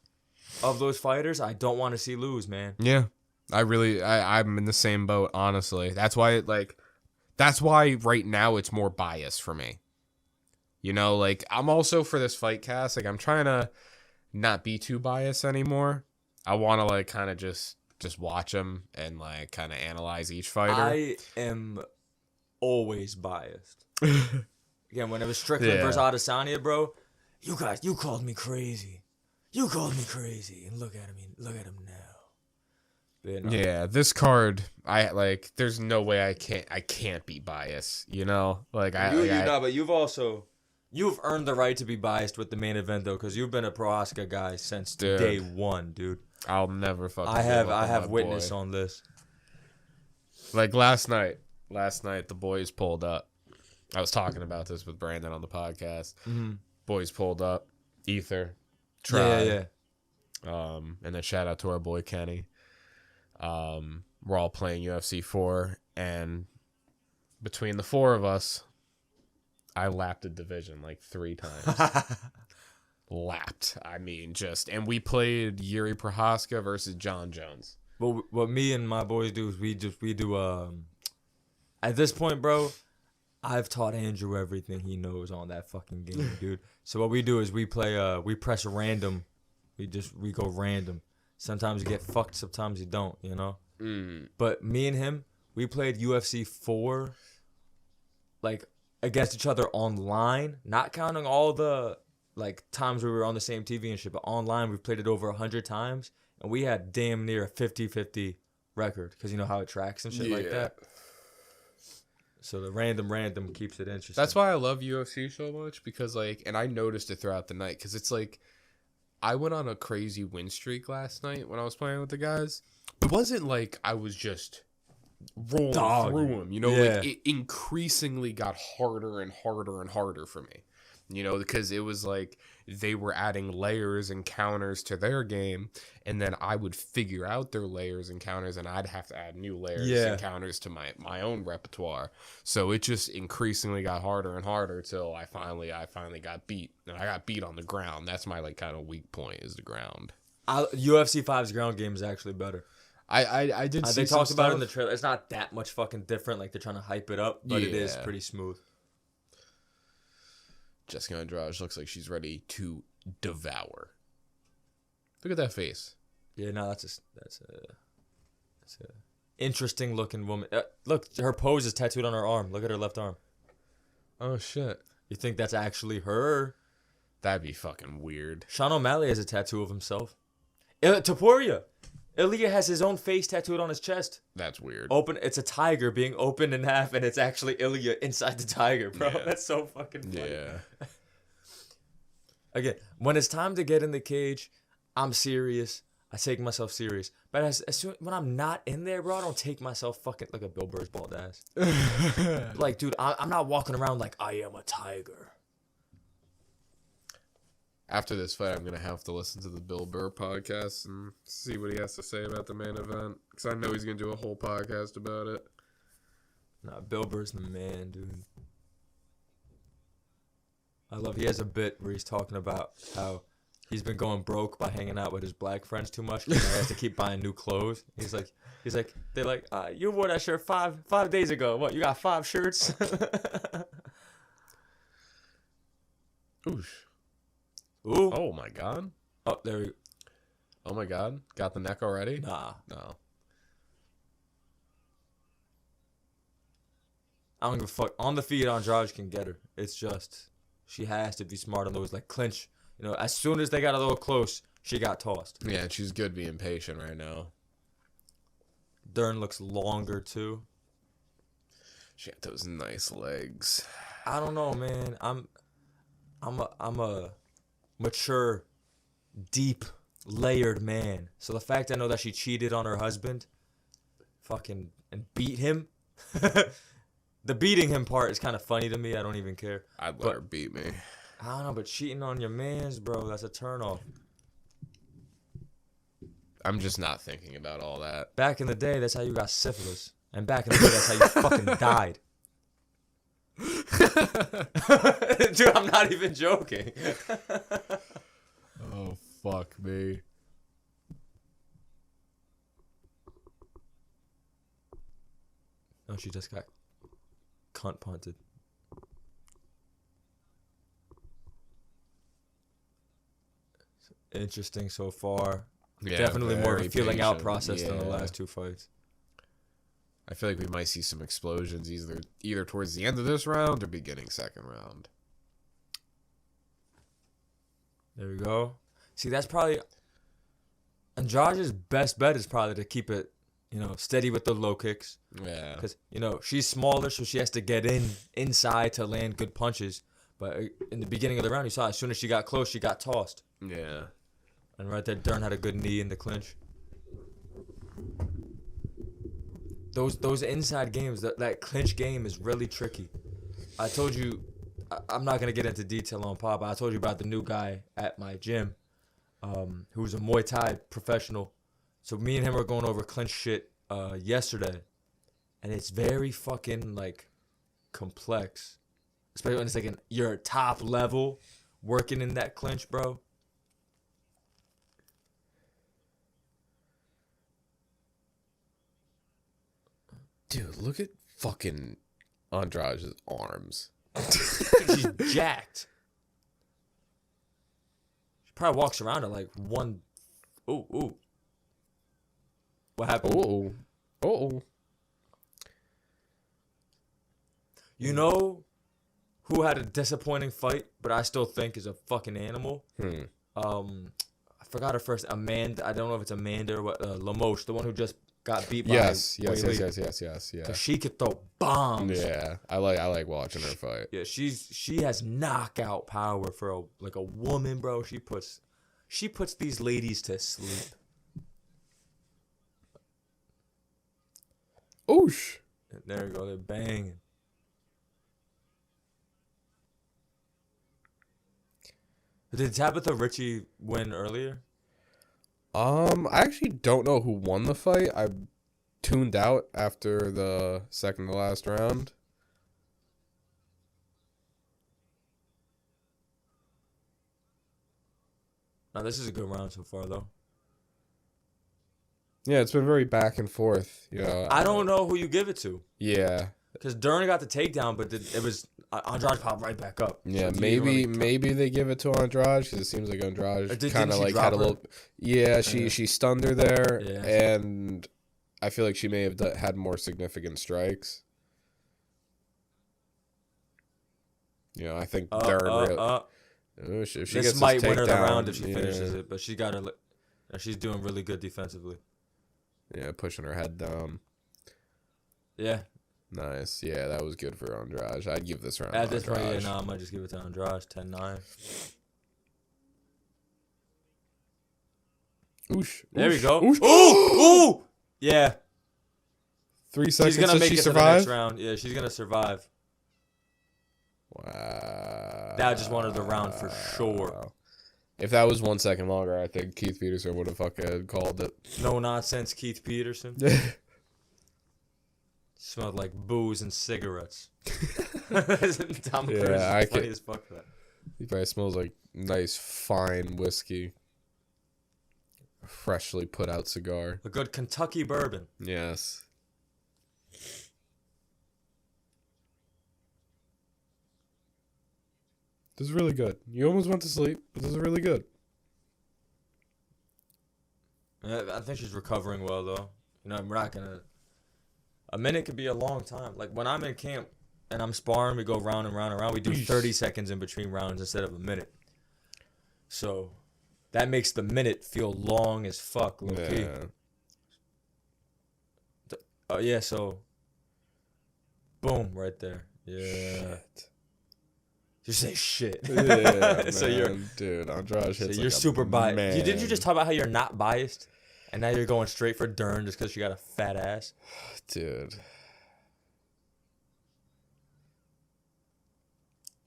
of those fighters, I don't want to see lose, man. Yeah, I'm in the same boat. Honestly, that's why right now it's more biased for me. You know, like I'm also for this fight cast. Like I'm trying to not be too biased anymore. I want to like kind of just watch them and like kind of analyze each fighter. I am always biased. Again, when it was Strickland Yeah. versus Adesanya, bro, you called me crazy. You called me crazy, and look at him now. But, no. Yeah, this card, there's no way I can't be biased. You know, like but you've earned the right to be biased with the main event though, because you've been a Prohaska guy since Dude. day one, dude. I'll never fucking. I give up on have my witness boy. on this. Like last night the boys pulled up. I was talking about this with Brandon on the podcast. Mm-hmm. Boys pulled up. Ether, Try, Yeah. and then shout out to our boy Kenny. We're all playing UFC 4, and between the 4 of us, I lapped a division like 3 times. Lapped. I mean, and we played Yuri Prohaska versus John Jones. What me and my boys do is we do at this point, bro, I've taught Andrew everything he knows on that fucking game, dude. So what we do is we play we press random. We go random. Sometimes you get fucked, sometimes you don't, you know? But me and him, we played UFC 4 like against each other online, not counting all the like times we were on the same TV and shit, but online we've played it over 100 times, and we had damn near a 50-50 record because you know how it tracks and shit like that. So the random keeps it interesting. That's why I love UFC so much, because and I noticed it throughout the night, because it's like I went on a crazy win streak last night when I was playing with the guys. It wasn't like I was just rolling through them, you know. Yeah. Like it increasingly got harder and harder and harder for me, you know, because it was like they were adding layers and counters to their game, and then I would figure out their layers and counters, and I'd have to add new layers and counters to my own repertoire. So it just increasingly got harder and harder till I finally got beat, and I got beat on the ground. That's my like kind of weak point, is the ground. UFC 5's ground game is actually better. I did see They some talked about it in stuff. the trailer. It's not that much fucking different. Like they're trying to hype it up, but it is Yeah. pretty smooth. Jessica Andrade looks like she's ready to devour. Look at that face. Yeah, no, that's a interesting looking woman. Look, her pose is tattooed on her arm. Look at her left arm. Oh shit. You think that's actually her? That'd be fucking weird. Sean O'Malley has a tattoo of himself. Topuria. Ilya has his own face tattooed on his chest. That's weird. Open. It's a tiger being opened in half, and it's actually Ilya inside the tiger, bro. Yeah. That's so fucking funny. Yeah. Again, when it's time to get in the cage, I'm serious. I take myself serious. But as soon when I'm not in there, bro, I don't take myself fucking like a Bill Burr's bald ass. Like, dude, I'm not walking around like I am a tiger. After this fight, I'm going to have to listen to the Bill Burr podcast and see what he has to say about the main event. Because I know he's going to do a whole podcast about it. Nah, Bill Burr's the man, dude. He has a bit where he's talking about how he's been going broke by hanging out with his black friends too much because he has to keep buying new clothes. He's like, they're like, you wore that shirt five days ago. What, you got 5 shirts? Oosh. Ooh. Oh my god. Oh, there we go. Oh my god. Got the neck already? Nah. No. I don't give a fuck. On the feet, Andrade can get her. It's just, she has to be smart on those, like, clinch You know, as soon as they got a little close, she got tossed. Yeah, she's good being patient right now. Dern looks longer too. She got those nice legs. I don't know, man. I'm a mature, deep, layered man. So the fact I know that she cheated on her husband, fucking, and beat him. The beating him part is kind of funny to me. I don't even care. I'd let her beat me. I don't know, but cheating on your mans, bro, that's a turnoff. I'm just not thinking about all that. Back in the day, that's how you got syphilis. And back in the day, that's how you fucking died. Dude, I'm not even joking. Oh, fuck me. No, she just got cunt punted. Interesting so far. Yeah, Definitely more of a very feeling out patient. process than the Yeah. last two fights. I feel like we might see some explosions either towards the end of this round or beginning second round. There we go. See, that's probably Andrade's best bet is probably to keep it, you know, steady with the low kicks. Yeah. Because, you know, she's smaller, so she has to get inside to land good punches. But in the beginning of the round, you saw as soon as she got close, she got tossed. Yeah. And right there, Dern had a good knee in the clinch. Those inside games, that clinch game is really tricky. I told you, I'm not going to get into detail on Pop, but I told you about the new guy at my gym who's a Muay Thai professional. So me and him were going over clinch shit yesterday. And it's very fucking, like, complex. Especially when it's like you're top level working in that clinch, bro. Dude, look at fucking Andrade's arms. She's jacked. She probably walks around at like one. Ooh. What happened? Oh. You know who had a disappointing fight, but I still think is a fucking animal? I forgot her first. Amanda. I don't know if it's Amanda or what. Lamoche, the one who just got beat by. Yes. Yeah. Yeah. She could throw bombs. Yeah. I like watching her fight. Yeah, she has knockout power for a woman, bro. She puts these ladies to sleep. Oosh. There you go. They're banging. Did Tabitha Ritchie win earlier? I actually don't know who won the fight. I tuned out after the second to last round. No, this is a good round so far, though. Yeah, it's been very back and forth. You know, I don't know who you give it to. Yeah. Because Dern got the takedown, but it was Andrade popped right back up. Yeah, So maybe they give it to Andrade because it seems like Andrade kind of like had a little. Yeah, she stunned her there, and I feel like she may have had more significant strikes. You know, I think Dern. If she this gets might this win her the takedown, round if she finishes it, but she got her. She's doing really good defensively. Yeah, pushing her head down. Yeah. Nice. Yeah, that was good for Andrade. I'd give this round At this Andrade. point, I might just give it to Andrade, 10-9. Oosh. There we go. Oosh. Ooh! Yeah. 3 seconds. She's going to make she it survive? to the next round. Yeah, she's going to survive. Wow. That just won her the round for sure. If that was 1 second longer, I think Keith Peterson would have fucking called it. No nonsense, Keith Peterson. Smelled like booze and cigarettes. Tom Cruise is funny as fuck for that. He probably smells like nice, fine whiskey. Freshly put out cigar. A good Kentucky bourbon. Yes. This is really good. You almost went to sleep, but this is really good. I think she's recovering well, though. You know, we're not going to... A minute could be a long time. Like, when I'm in camp and I'm sparring, we go round and round and round. We do 30 seconds in between rounds instead of a minute. So that makes the minute feel long as fuck, low key. Yeah. Oh yeah, so boom, right there. Yeah. Shit. You say shit. Yeah, So man. Dude, Andrade so hits you're like super biased. man. Didn't you just talk about how you're not biased, and now you're going straight for Dern just because she got a fat ass? Dude.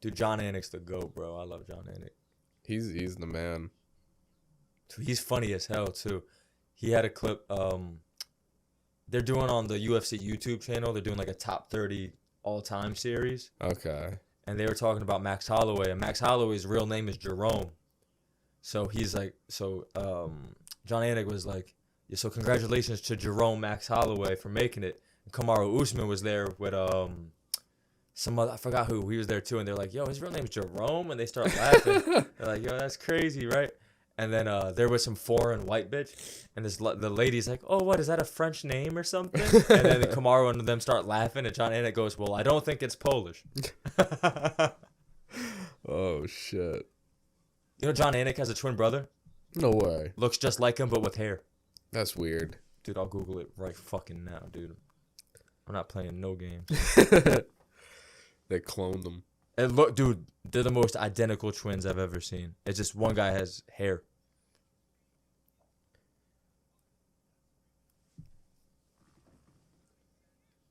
Dude, John Anik's the GOAT, bro. I love John Anik. He's the man. Dude, he's funny as hell too. He had a clip. They're doing on the UFC YouTube channel. They're doing like a top 30 all-time series, Okay. and they were talking about Max Holloway. And Max Holloway's real name is Jerome. So he's like, John Anik was like, yeah, so congratulations to Jerome Max Holloway for making it. And Kamaru Usman was there with some other, I forgot who. He was there too, and they're like, yo, his real name's Jerome, and they start laughing. They're like, yo, that's crazy, right? And then there was some foreign white bitch, and the lady's like, oh, what, is that a French name or something? And then Kamaru and them start laughing, and John Anik goes, well, I don't think it's Polish. Oh shit. You know John Anik has a twin brother? No way. Looks just like him, but with hair. That's weird. Dude, I'll Google it right fucking now, dude. I'm not playing no games. They cloned them. And look, dude, they're the most identical twins I've ever seen. It's just one guy has hair.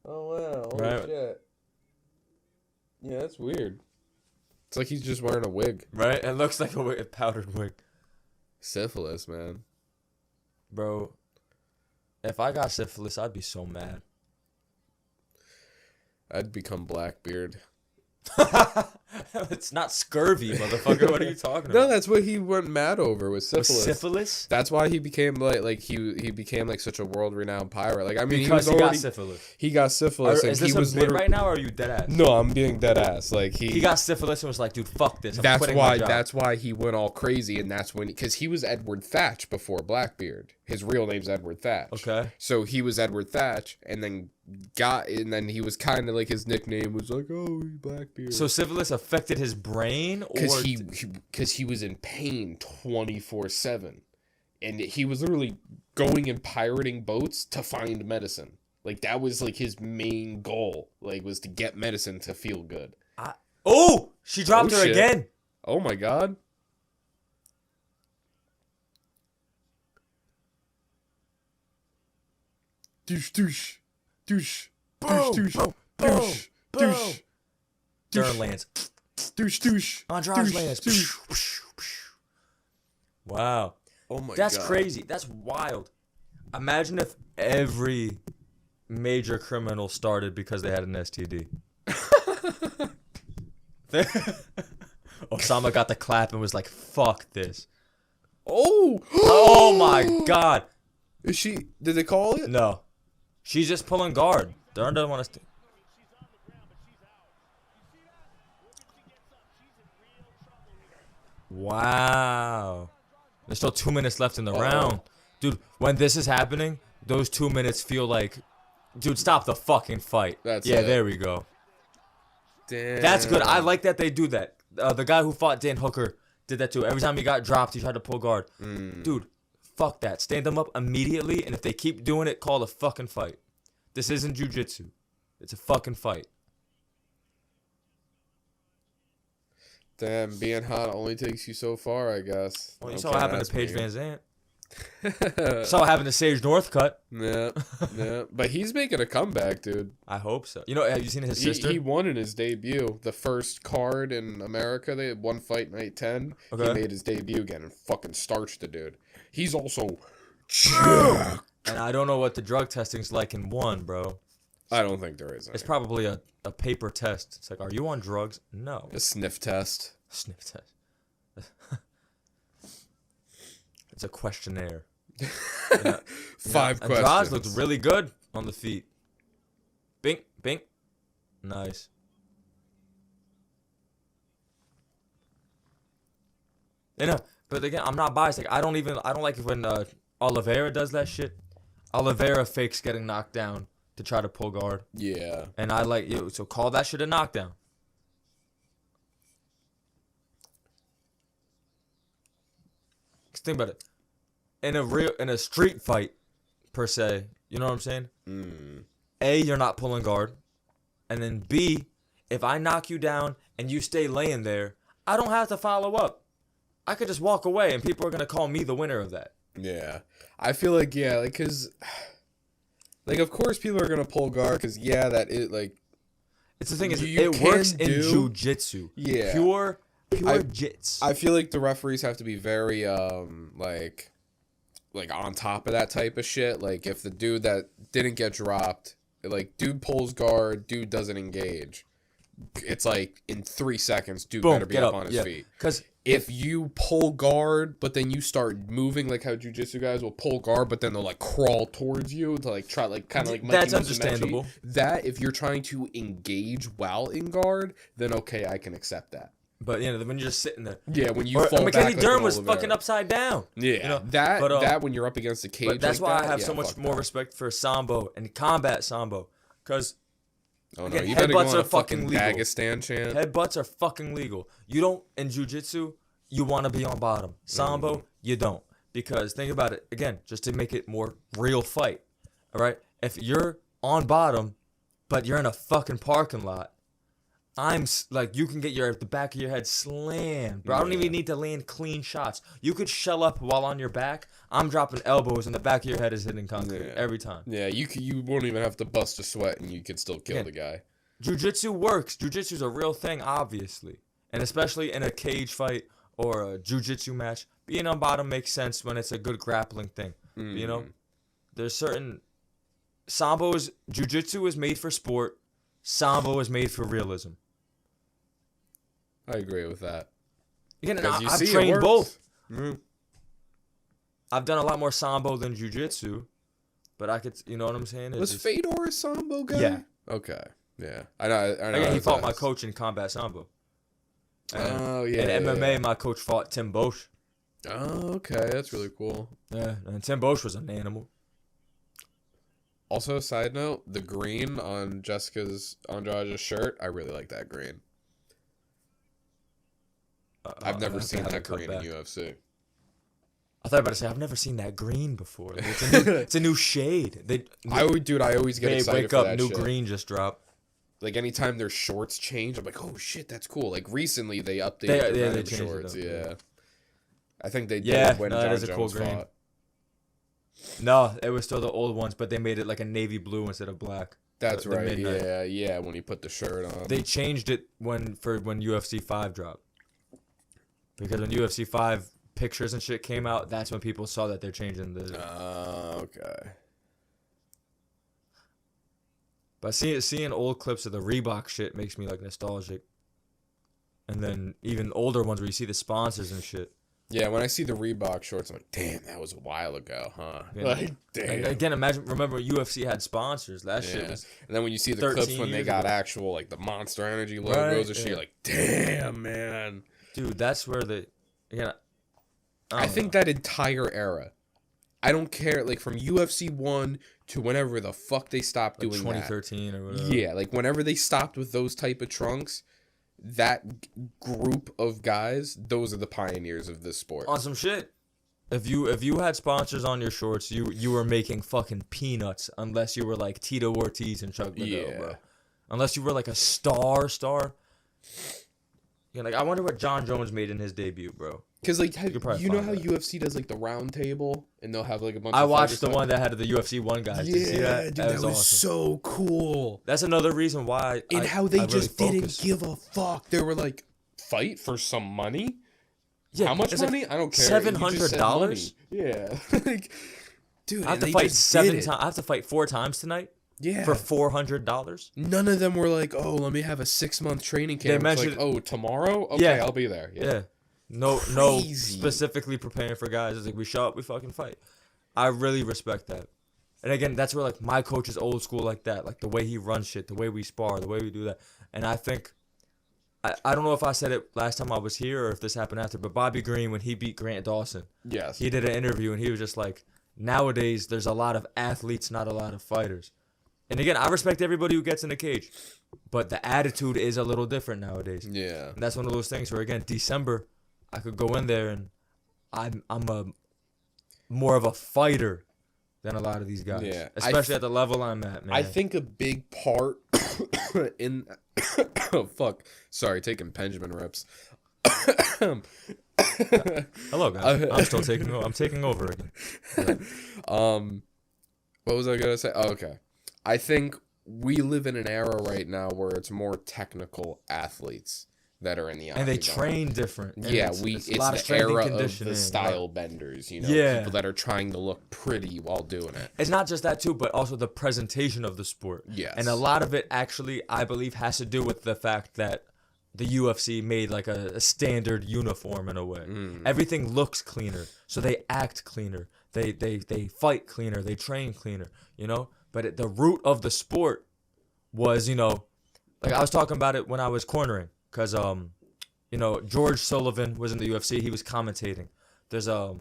Oh wow. Holy Right. shit. Yeah, that's weird. It's like he's just wearing a wig. Right? It looks like a powdered wig. Syphilis, man. Bro, if I got syphilis, I'd be so mad. I'd become Blackbeard. It's not scurvy, motherfucker. What are you talking No, about? that's what he went mad over was With syphilis. syphilis? That's why he became he became like such a world renowned pirate. Like I mean, Because he he got already, syphilis. he got syphilis, Is and this he was a bit literally right now, or are you dead ass? No, I'm being dead ass. Like He got syphilis and was like, dude, fuck this. I'm that's quitting my job. That's why he went all crazy, and that's when because he was Edward Thatch before Blackbeard. His real name's Edward Thatch. Okay. So he was Edward Thatch, and then he was kind of like his nickname was like, oh, Blackbeard. So syphilis affected his brain, or Because he was in pain 24/7, and he was literally going and pirating boats to find medicine. Like that was like his main goal, like was to get medicine to feel good. Oh, she dropped her shit. again. Oh my god. Douche, douche, douche, douche, douche, douche, douche, Dern lands. douche, douche. Andrade douche, lands. douche. Wow. Oh my god. That's crazy. That's wild. Imagine if every major criminal started because they had an STD. Osama got the clap and was like, fuck this. Oh! Oh my god. Is she? Did they call it? No. She's just pulling guard. Dern doesn't want to stay. Wow. There's still 2 minutes left in the round. Dude, when this is happening, those 2 minutes feel like... Dude, stop the fucking fight. That's yeah, it. there we go. Damn. That's good. I like that they do that. The guy who fought Dan Hooker did that too. Every time he got dropped, he tried to pull guard. Dude, fuck that. Stand them up immediately, and if they keep doing it, call a fucking fight. This isn't jiu-jitsu. It's a fucking fight. Damn, being hot only takes you so far, I guess. Well, you Okay, saw what happened that's to Paige me. Van Zandt. Saw what happened to Sage Northcutt. Yeah, yeah. But he's making a comeback, dude. I hope so. You know, have you seen his sister? He won in his debut. The first card in America, they had one fight night 10. Okay. He made his debut again and fucking starched the dude. He's also... And I don't know what the drug testing's like in one, bro. I don't think there is any. It's probably a paper test. It's like, are you on drugs? No. A sniff test. Sniff test. It's a questionnaire. Five Andrade questions. looked really good on the feet. Bink, bink. Nice. You know, but again, I'm not biased. Like, I don't like it when Oliveira does that shit. Oliveira fakes getting knocked down to try to pull guard. Yeah. And I like you, so call that shit a knockdown. Think about it. In a street fight, per se, you know what I'm saying? A, you're not pulling guard. And then B, if I knock you down and you stay laying there, I don't have to follow up. I could just walk away and people are going to call me the winner of that. Yeah. I feel like, yeah, like, because, like, of course people are going to pull guard because, yeah, that is, like, it's the thing is, it works in jiu-jitsu. Yeah. Pure jits. I feel like the referees have to be very, like on top of that type of shit. Like, if the dude that didn't get dropped, like, dude pulls guard, dude doesn't engage, it's like, in 3 seconds, dude Boom, better be up on his feet. Because if you pull guard, but then you start moving, like how jiu-jitsu guys will pull guard, but then they'll, like, crawl towards you to, like, try, like, kind of like... That's understandable. That, if you're trying to engage while in guard, then okay, I can accept that. But, you know, when you're just sitting there. Yeah, when you fall back McKenny like Dern an was Oliveira. fucking upside down. Yeah, you know? that when you're up against the cage. But that's like why that, I have yeah, so much fuck more that. respect for Sambo and combat Sambo. Because, Oh no, again, you better go headbutts on are a fucking fucking legal. Dagestan chant. headbutts are fucking legal. You don't, in jiu-jitsu, you want to be on bottom. Sambo, you don't. Because, think about it, again, just to make it more real fight. All right? If you're on bottom, but you're in a fucking parking lot, you can get the back of your head slammed, bro. I don't even need to land clean shots. You could shell up while on your back. I'm dropping elbows and the back of your head is hitting concrete every time. Yeah, you won't even have to bust a sweat and you could still kill the guy. Jiu-jitsu works. Jiu-jitsu is a real thing, obviously. And especially in a cage fight or a jiu-jitsu match, being on bottom makes sense when it's a good grappling thing. You know? There's certain... Jiu-jitsu is made for sport. Sambo is made for realism. I agree with that. Again, and Because I've it trained works. both. Mm. I've done a lot more Sambo than jiu-jitsu, but I could, you know what I'm saying? Was Fedor a Sambo guy? Yeah. Okay. Yeah. I know. Again, he fought my coach in combat Sambo. Oh, yeah. In MMA, yeah. my coach fought Tim Bosch. Oh, okay. That's really cool. Yeah, and Tim Bosch was an animal. Also, side note, the green on Jessica's Andrade's shirt, I really like that green. I've never seen that green in UFC. I thought you were about to say, I've never seen that green before. Like, it's a new shade. I always get excited wake for up, that new shit. green just dropped. Like, anytime their shorts change, I'm like, oh, shit, that's cool. Like, recently, they updated their they denim changed it shorts. up, Yeah. I think they did Yeah, when no, that John is a cool Jones green. fought. No, it was still the old ones, but they made it like a navy blue instead of black. That's The right. midnight. Yeah, when he put the shirt on. They changed it when UFC 5 dropped. Because when UFC 5 pictures and shit came out, that's when people saw that they're changing the... Okay. But seeing old clips of the Reebok shit makes me like nostalgic. And then even older ones where you see the sponsors and shit. Yeah, when I see the Reebok shorts, I'm like, damn, that was a while ago, huh? Yeah. Like, damn. And again, remember UFC had sponsors. That shit was... And then when you see the 13 clips when they years got ago. actual, like, the Monster Energy logos Right, and shit, yeah. you're like, damn, man. Dude, that's where the... Again, I think that entire era, I don't care, like, from UFC 1 to whenever the fuck they stopped like doing 2013 or that. whatever. Yeah, like, whenever they stopped with those type of trunks, that group of guys, those are the pioneers of this sport. On some shit. If you had sponsors on your shorts, you were making fucking peanuts unless you were like Tito Ortiz and Chuck Liddell, bro. Unless you were like a star. Yeah, like I wonder what John Jones made in his debut, bro. Because, like, probably you know find how that. UFC does, like, the round table? And they'll have, like, a bunch I of watched fighters the fight? one that had the UFC 1 guys. Did you see that? Dude, That was awesome. so cool. That's another reason why. And how they I just really didn't focus. give a fuck. They were like, fight for some money? Yeah, How much it's like money? I don't care. You just said $700. money. Yeah. Like, dude, I have and to they fight just 7 did it. times. I have to fight 4 times tonight. Yeah. For $400. None of them were like, oh, let me have a 6-month training camp. It's mentioned- like, oh, tomorrow? Okay, Yeah. I'll be there. Yeah. No Crazy. specifically preparing for guys. It's like we show up, we fucking fight. I really respect that. And again, that's where like my coach is old school like that. Like the way he runs shit, the way we spar, the way we do that. And I think I don't know if I said it last time I was here or if this happened after, but Bobby Green, when he beat Grant Dawson, Yes. he did an interview and he was just like, nowadays there's a lot of athletes, not a lot of fighters. And again, I respect everybody who gets in the cage, but the attitude is a little different nowadays. Yeah. And that's one of those things where, again, December, I could go in there and I'm a more of a fighter than a lot of these guys. Yeah. Especially at the level I'm at, man. I think a big part in oh fuck. Sorry, taking Benjamin reps. Hello guys. I'm taking over again. Yeah. What was I gonna say? Oh, okay. I think we live in an era right now where it's more technical athletes that are in the and they octagon. train different. And Yeah, it's it's a lot of the strength and era of conditioning, the style benders, you know, Yeah. people that are trying to look pretty while doing it. It's not just that too, but also the presentation of the sport. Yes. And a lot of it actually, I believe, has to do with the fact that the UFC made like a standard uniform in a way. Everything looks cleaner, so they act cleaner. They fight cleaner. They train cleaner. You know, but the root of the sport was, you know, like I was talking about it when I was cornering, because you know, George Sullivan was in the UFC. He was commentating. There's a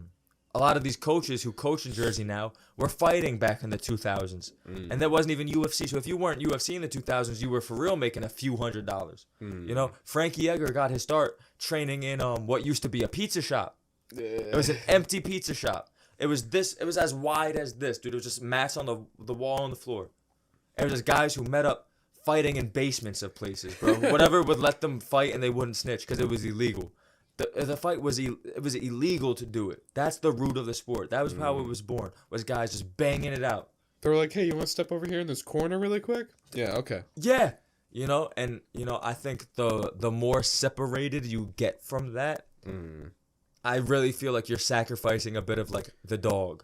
lot of these coaches who coach in Jersey now were fighting back in the 2000s. And that wasn't even UFC. So if you weren't UFC in the 2000s, you were for real making a few $100s. You know, Frankie Edgar got his start training in what used to be a pizza shop. It was an empty pizza shop. It was as wide as this, dude. It was just mats on the wall and the floor. It was just guys who met up fighting in basements of places, bro. Whatever would let them fight and they wouldn't snitch because it was illegal. The fight was it was illegal to do it. That's the root of the sport. That was how it was born. Was guys just banging it out. They were like, "Hey, you want to step over here in this corner really quick?" Yeah, okay. Yeah, you know, and you know, I think the more separated you get from that, I really feel like you're sacrificing a bit of like the dog.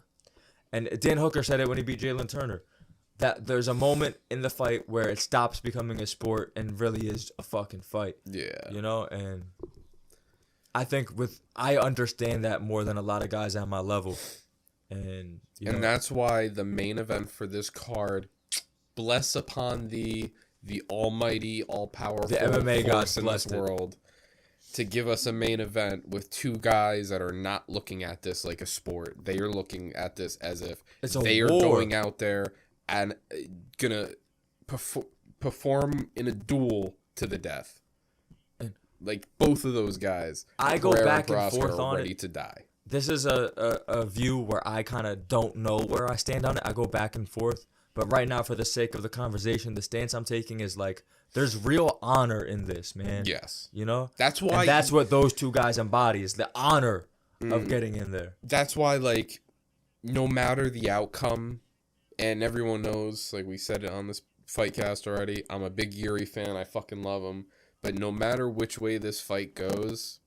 And Dan Hooker said it when he beat Jalen Turner, that there's a moment in the fight where it stops becoming a sport and really is a fucking fight. Yeah. You know, and I think I understand that more than a lot of guys at my level. And you know, that's why the main event for this card, bless upon the almighty, all-powerful The MMA force gods in this blessed it. world, to give us a main event with two guys that are not looking at this like a sport. They are looking at this as if It's a they are war. going out there and gonna perform in a duel to the death. Like both of those guys, I go Pereira back and Proskauer forth are on ready it. to die. This is a view where I kind of don't know where I stand on it. I go back and forth. But right now, for the sake of the conversation, the stance I'm taking is like, there's real honor in this, man. Yes. You know? That's why. And that's what those two guys embody, is the honor of getting in there. That's why, like, no matter the outcome, and everyone knows, like we said it on this Fightcast already, I'm a big Yuri fan. I fucking love him. But no matter which way this fight goes,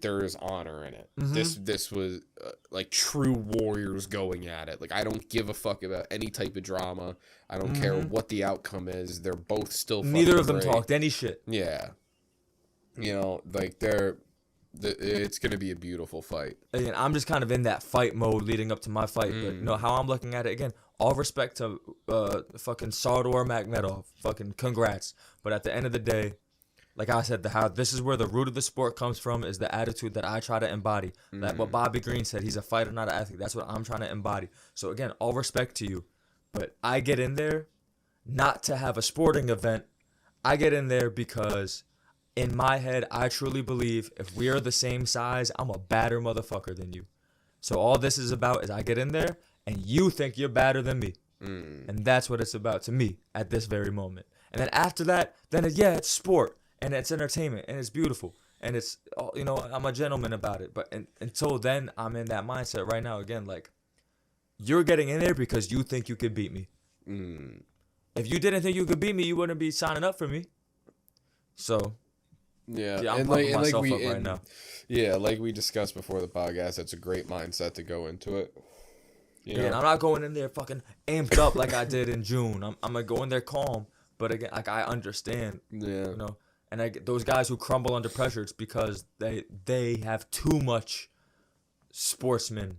there is honor in it. This was like true warriors going at it. Like, I don't give a fuck about any type of drama. I don't care what the outcome is. They're both still fucking Neither of them great. talked any shit. Yeah. You know, like it's going to be a beautiful fight. Again, I'm just kind of in that fight mode leading up to my fight. But you know how I'm looking at it, again, all respect to fucking Sardor Makhmedov. Fucking congrats. But at the end of the day, like I said, how this is where the root of the sport comes from, is the attitude that I try to embody. Like what Bobby Green said, he's a fighter, not an athlete. That's what I'm trying to embody. So again, all respect to you. But I get in there not to have a sporting event. I get in there because in my head, I truly believe if we are the same size, I'm a badder motherfucker than you. So all this is about is I get in there and you think you're badder than me. And that's what it's about to me at this very moment. And then after that, it's sport. And it's entertainment, and it's beautiful, and it's, you know, I'm a gentleman about it. But until then, I'm in that mindset right now. Again, like, you're getting in there because you think you could beat me. If you didn't think you could beat me, you wouldn't be signing up for me. So, Yeah, I'm pumping myself up right now. Yeah, like we discussed before the podcast, it's a great mindset to go into it. You know? And I'm not going in there fucking amped up like I did in June. I'm gonna go in there calm, but again, like, I understand. Yeah. You know. And those guys who crumble under pressure, it's because they have too much sportsman,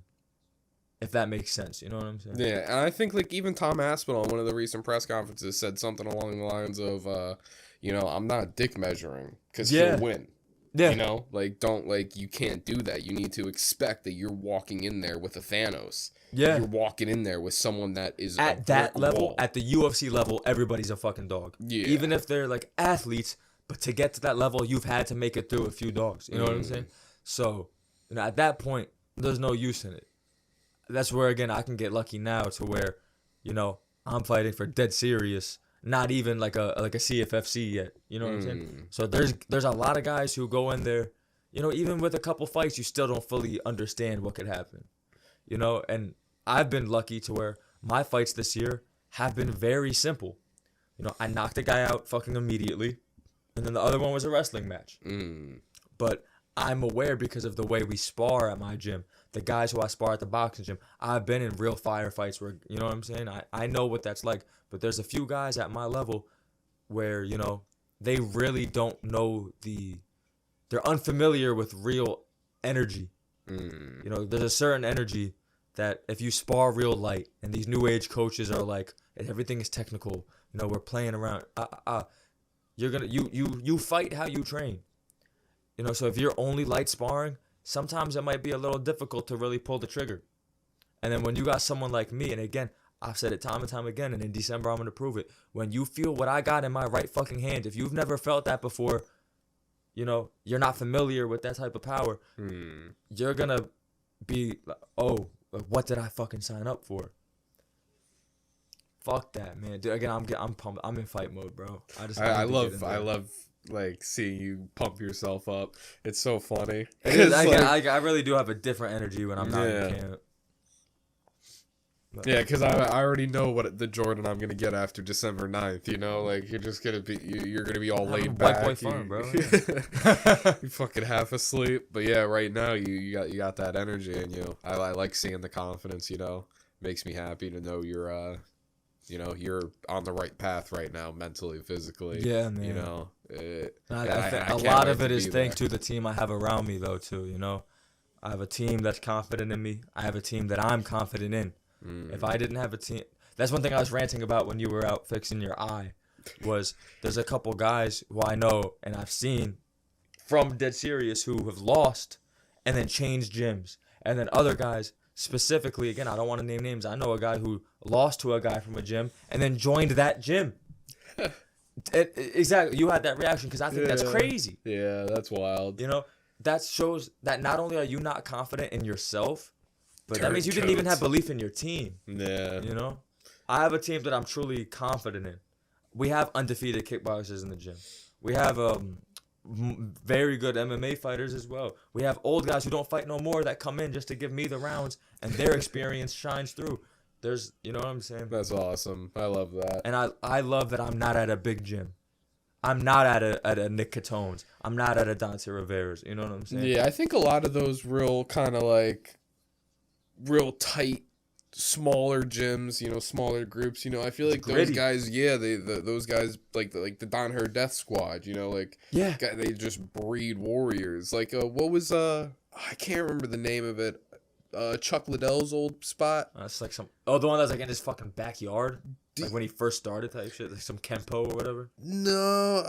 if that makes sense. You know what I'm saying? Yeah, and I think, like, even Tom Aspinall on one of the recent press conferences said something along the lines of, you know, I'm not dick measuring because he'll win. Yeah. You know, like, you can't do that. You need to expect that you're walking in there with a Thanos. Yeah. You're walking in there with someone that is at that level, at the UFC level, everybody's a fucking dog. Yeah. Even if they're, like, athletes. But to get to that level, you've had to make it through a few dogs. You know what I'm saying? So, you know, at that point, there's no use in it. That's where, again, I can get lucky now to where, you know, I'm fighting for dead serious, not even like a CFFC yet. You know what I'm saying? So there's a lot of guys who go in there, you know, even with a couple fights, you still don't fully understand what could happen. You know, and I've been lucky to where my fights this year have been very simple. You know, I knocked a guy out fucking immediately, and then the other one was a wrestling match. But I'm aware because of the way we spar at my gym, the guys who I spar at the boxing gym, I've been in real firefights where, you know what I'm saying? I know what that's like. But there's a few guys at my level where, you know, they really don't know they're unfamiliar with real energy. You know, there's a certain energy that if you spar real light, and these new age coaches are like, everything is technical, you know, we're playing around. You're gonna you fight how you train. You know, so if you're only light sparring, sometimes it might be a little difficult to really pull the trigger. And then when you got someone like me, and again, I've said it time and time again, and in December I'm gonna prove it. When you feel what I got in my right fucking hand, if you've never felt that before, you know, you're not familiar with that type of power, you're gonna be like, oh, what did I fucking sign up for? Fuck that, man. Dude, again, I'm pumped. I'm in fight mode, bro. I love like seeing you pump yourself up. It's so funny. It is, I really do have a different energy when I'm not in camp. Yeah, because I already know what the Jordan I'm gonna get after December 9th. You know, like you're just gonna be you're gonna be all laid back. White boy fun, bro. You fucking half asleep, but yeah, right now you got that energy in you. I like seeing the confidence. You know, makes me happy to know you're you're on the right path right now, mentally, physically. Yeah, man. You know, a lot of it is thanks to the team I have around me, though. Too, you know, I have a team that's confident in me. I have a team that I'm confident in. If I didn't have a team, that's one thing I was ranting about when you were out fixing your eye, was there's a couple guys who I know and I've seen from dead serious who have lost and then changed gyms, and then other guys specifically, again, I don't want to name names, I know a guy who lost to a guy from a gym and then joined that gym. Exactly, you had that reaction because I think that's crazy. Yeah, that's wild. You know, that shows that not only are you not confident in yourself, but that means you didn't even have belief in your team. Yeah. You know? I have a team that I'm truly confident in. We have undefeated kickboxers in the gym. We have very good MMA fighters as well. We have old guys who don't fight no more that come in just to give me the rounds, and their experience shines through. There's, you know what I'm saying? That's awesome. I love that. And I love that I'm not at a big gym. I'm not at a Nick Catone's. I'm not at a Dante Rivera's. You know what I'm saying? Yeah, I think a lot of those real kind of like real tight, smaller gyms, you know, smaller groups, you know, I feel like those guys, those guys like the Don Her Death Squad, you know, like they just breed warriors. Like what was I can't remember the name of it. Chuck Liddell's old spot. It's like the one that's like in his fucking backyard, like when he first started type shit, like some Kempo or whatever. No,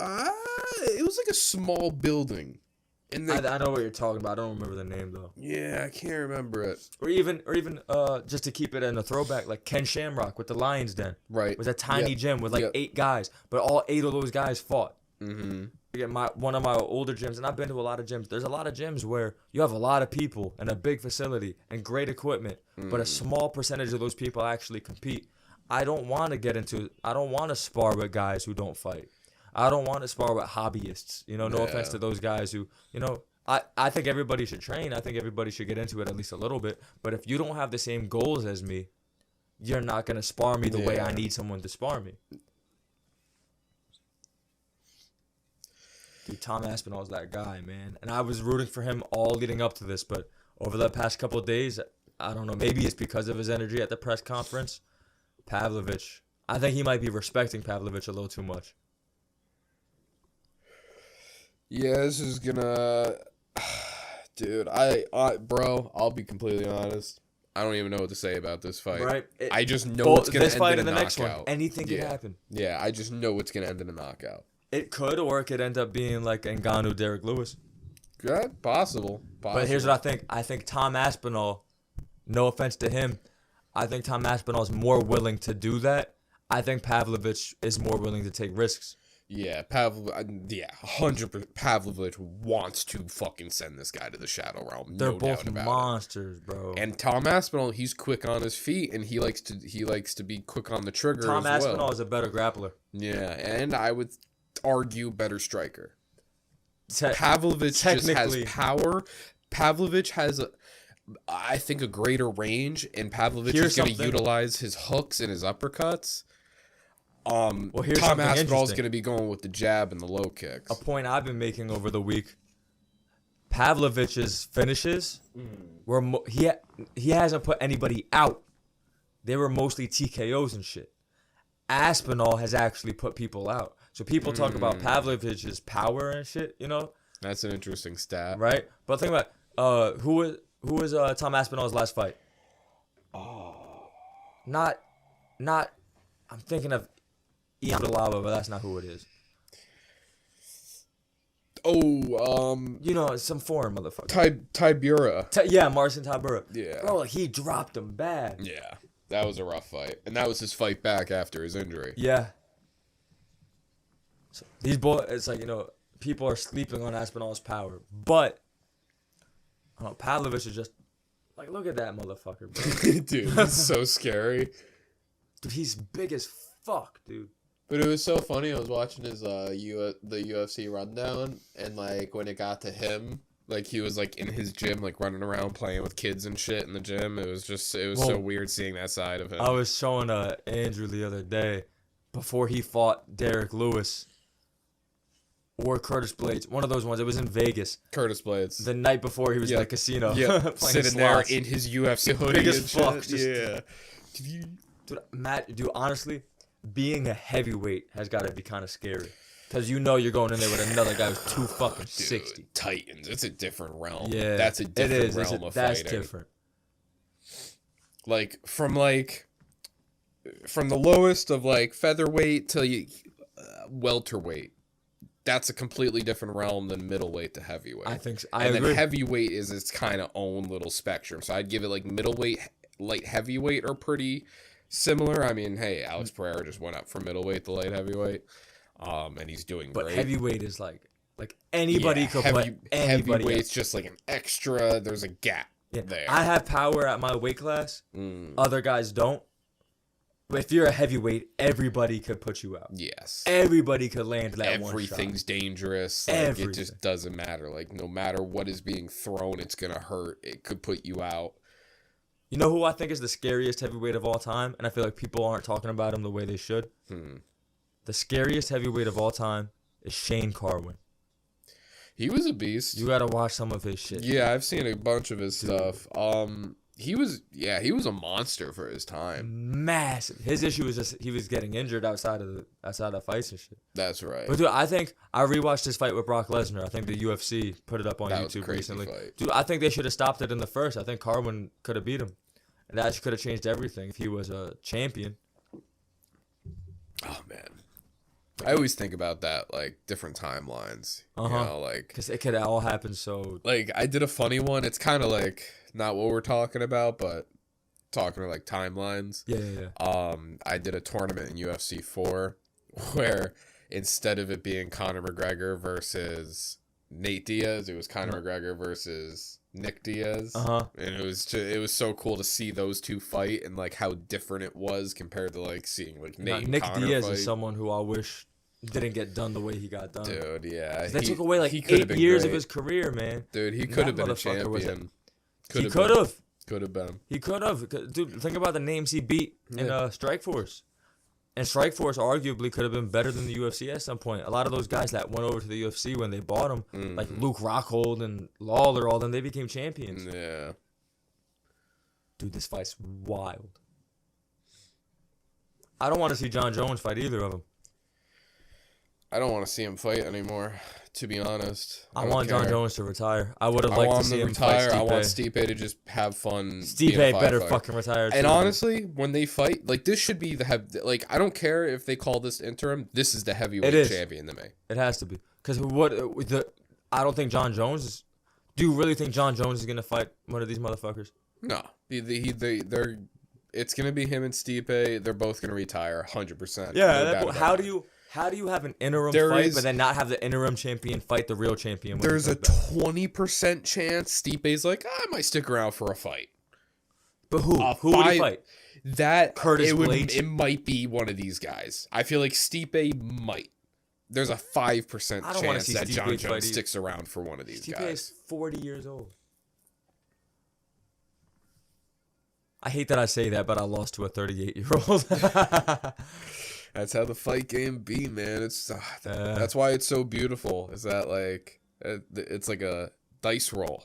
it was like a small building. And I know what you're talking about. I don't remember the name though. Yeah, I can't remember it. Or even just to keep it in a throwback, like Ken Shamrock with the Lions Den. Right. It was a tiny gym with like 8 guys, but all 8 of those guys fought. Again, one of my older gyms, and I've been to a lot of gyms. There's a lot of gyms where you have a lot of people and a big facility and great equipment, but a small percentage of those people actually compete. I don't want to spar with guys who don't fight. I don't want to spar with hobbyists. You know, no offense to those guys who, you know, I think everybody should train. I think everybody should get into it at least a little bit. But if you don't have the same goals as me, you're not going to spar me the way I need someone to spar me. Dude, Tom Aspinall's that guy, man. And I was rooting for him all leading up to this. But over the past couple of days, I don't know, maybe it's because of his energy at the press conference. Pavlovich, I think he might be respecting Pavlovich a little too much. Yeah, this is gonna... Dude, bro, I'll be completely honest. I don't even know what to say about this fight. Right. I just know it's gonna end in a knockout. Next one, anything can happen. Yeah, I just know it's gonna end in a knockout. It could, or it could end up being like Ngannou, Derek Lewis. Yeah, possible. But here's what I think. I think Tom Aspinall, no offense to him, I think Tom Aspinall is more willing to do that. I think Pavlovich is more willing to take risks. Yeah, 100%. Pavlovich wants to fucking send this guy to the Shadow Realm. They're no both doubt about monsters, bro. it. And Tom Aspinall, he's quick on his feet, and he likes to be quick on the trigger. Tom as Aspinall well. is a better grappler. Yeah, and I would argue better striker. Te- Pavlovich just has technically- power. Pavlovich has, I think, a greater range, and Pavlovich Here's is going to something- utilize his hooks and his uppercuts. Well, here's Tom something Aspinall's interesting. going to be going with the jab and the low kicks. A point I've been making over the week. Pavlovich's finishes were he hasn't put anybody out. They were mostly TKOs and shit. Aspinall has actually put people out. So people talk about Pavlovich's power and shit, you know, That's an interesting stat. right? But think about who was Tom Aspinall's last fight? Not I'm thinking of Ian Lava, but that's not who it is. Oh, You know, it's some foreign motherfucker. Tibura. Yeah, Marcin Tybura. Yeah. Bro, like, he dropped him bad. Yeah, that was a rough fight. And that was his fight back after his injury. Yeah. So these boys, it's like, you know, people are sleeping on Aspinall's power. But, I don't know, Pavlovich is just, like, look at that motherfucker, bro. Dude, that's so scary. Dude, he's big as fuck, dude. But it was so funny. I was watching his the UFC rundown, and like when it got to him, like he was like in his gym, like running around playing with kids and shit in the gym. It was so Well, weird seeing that side of him. I was showing Andrew the other day, before he fought Derek Lewis or Curtis Blades, one of those ones. It was in Vegas. Curtis Blades. The night before he was in the casino. Yeah, playing sitting slots. there in his UFC hoodie Big as and fuck, shit. just- Yeah. Dude, Matt, dude, honestly, being a heavyweight has got to be kind of scary. Because you know you're going in there with another guy who's 260. Dude, Titans. It's a different realm. Yeah. That's a different realm of that's fighting. different. Like from the lowest of like featherweight to welterweight. That's a completely different realm than middleweight to heavyweight. I think so. And agree. then heavyweight is its kind of own little spectrum. So I'd give it like middleweight, light heavyweight are pretty similar. I mean, hey, Alex Pereira just went up from middleweight to light heavyweight, and he's doing But great. heavyweight is like anybody could play anybody. Heavyweight's just like an extra. There's a gap there. I have power at my weight class. Other guys don't. But if you're a heavyweight, everybody could put you out. Yes. Everybody could land that one shot. Everything's dangerous. Like, Everything. it just doesn't matter. Like, no matter what is being thrown, it's going to hurt. It could put you out. You know who I think is the scariest heavyweight of all time? And I feel like people aren't talking about him the way they should. The scariest heavyweight of all time is Shane Carwin. He was a beast. You got to watch some of his shit. Yeah, I've seen a bunch of his stuff. He was a monster for his time. Massive. His issue was just he was getting injured outside of fights and shit. That's right. But dude, I think I rewatched his fight with Brock Lesnar. I think the UFC put it up on That was a YouTube crazy recently. fight. Dude, I think they should have stopped it in the first. I think Carwin could have beat him. And that could have changed everything if he was a champion. Oh man, I always think about that, like different timelines. You know, like Because it could all happen so... like I did a funny one. It's kind of like not what we're talking about, but talking like timelines. Yeah. I did a tournament in UFC 4 where instead of it being Conor McGregor versus Nate Diaz, it was Conor McGregor versus Nick Diaz. And it was so cool to see those two fight and like how different it was compared to like seeing like Nate and Nick Conor Diaz fight. is someone who I wish didn't get done the way he got done. Dude, yeah. They took away like he could have 8 been years great. of his career, man. Dude, he could have been a motherfucker was champion. He could have. Could have been. He could have. Dude, think about the names he beat in Strikeforce. And Strikeforce arguably could have been better than the UFC at some point. A lot of those guys that went over to the UFC when they bought him, like Luke Rockhold and Lawler, all of them, they became champions. Yeah. Dude, this fight's wild. I don't want to see John Jones fight either of them. I don't want to see him fight anymore, to be honest. I don't want care. John Jones to retire. I would have I liked want to him see to him fight retire. I Stipe. want Stipe to just have fun. Stipe being a better firefighter. fucking retire. And too. honestly, when they fight, like this should be like I don't care if they call this interim. This is the heavyweight It is. champion to me. It has to be. Because I don't think John Jones is... Do you really think John Jones is going to fight one of these motherfuckers? No, they're. It's gonna be him and Stipe. They're both gonna retire, 100%. Yeah. How do you... How do you have an interim There fight, is- but then not have the interim champion fight the real champion? When There's he a comes back? 20% chance Stipe's like, I might stick around for a fight. But who? A Who would he fight- fight? That Curtis Blades? it might be one of these guys. I feel like Stipe might. There's a 5% I don't wanna chance see that Stipe John fight Jones either. sticks around for one of these Stipe guys. is 40 years old. I hate that I say that, but I lost to a 38-year-old. That's how the fight game be, man. It's that's why it's so beautiful. Is that like it's like a dice roll,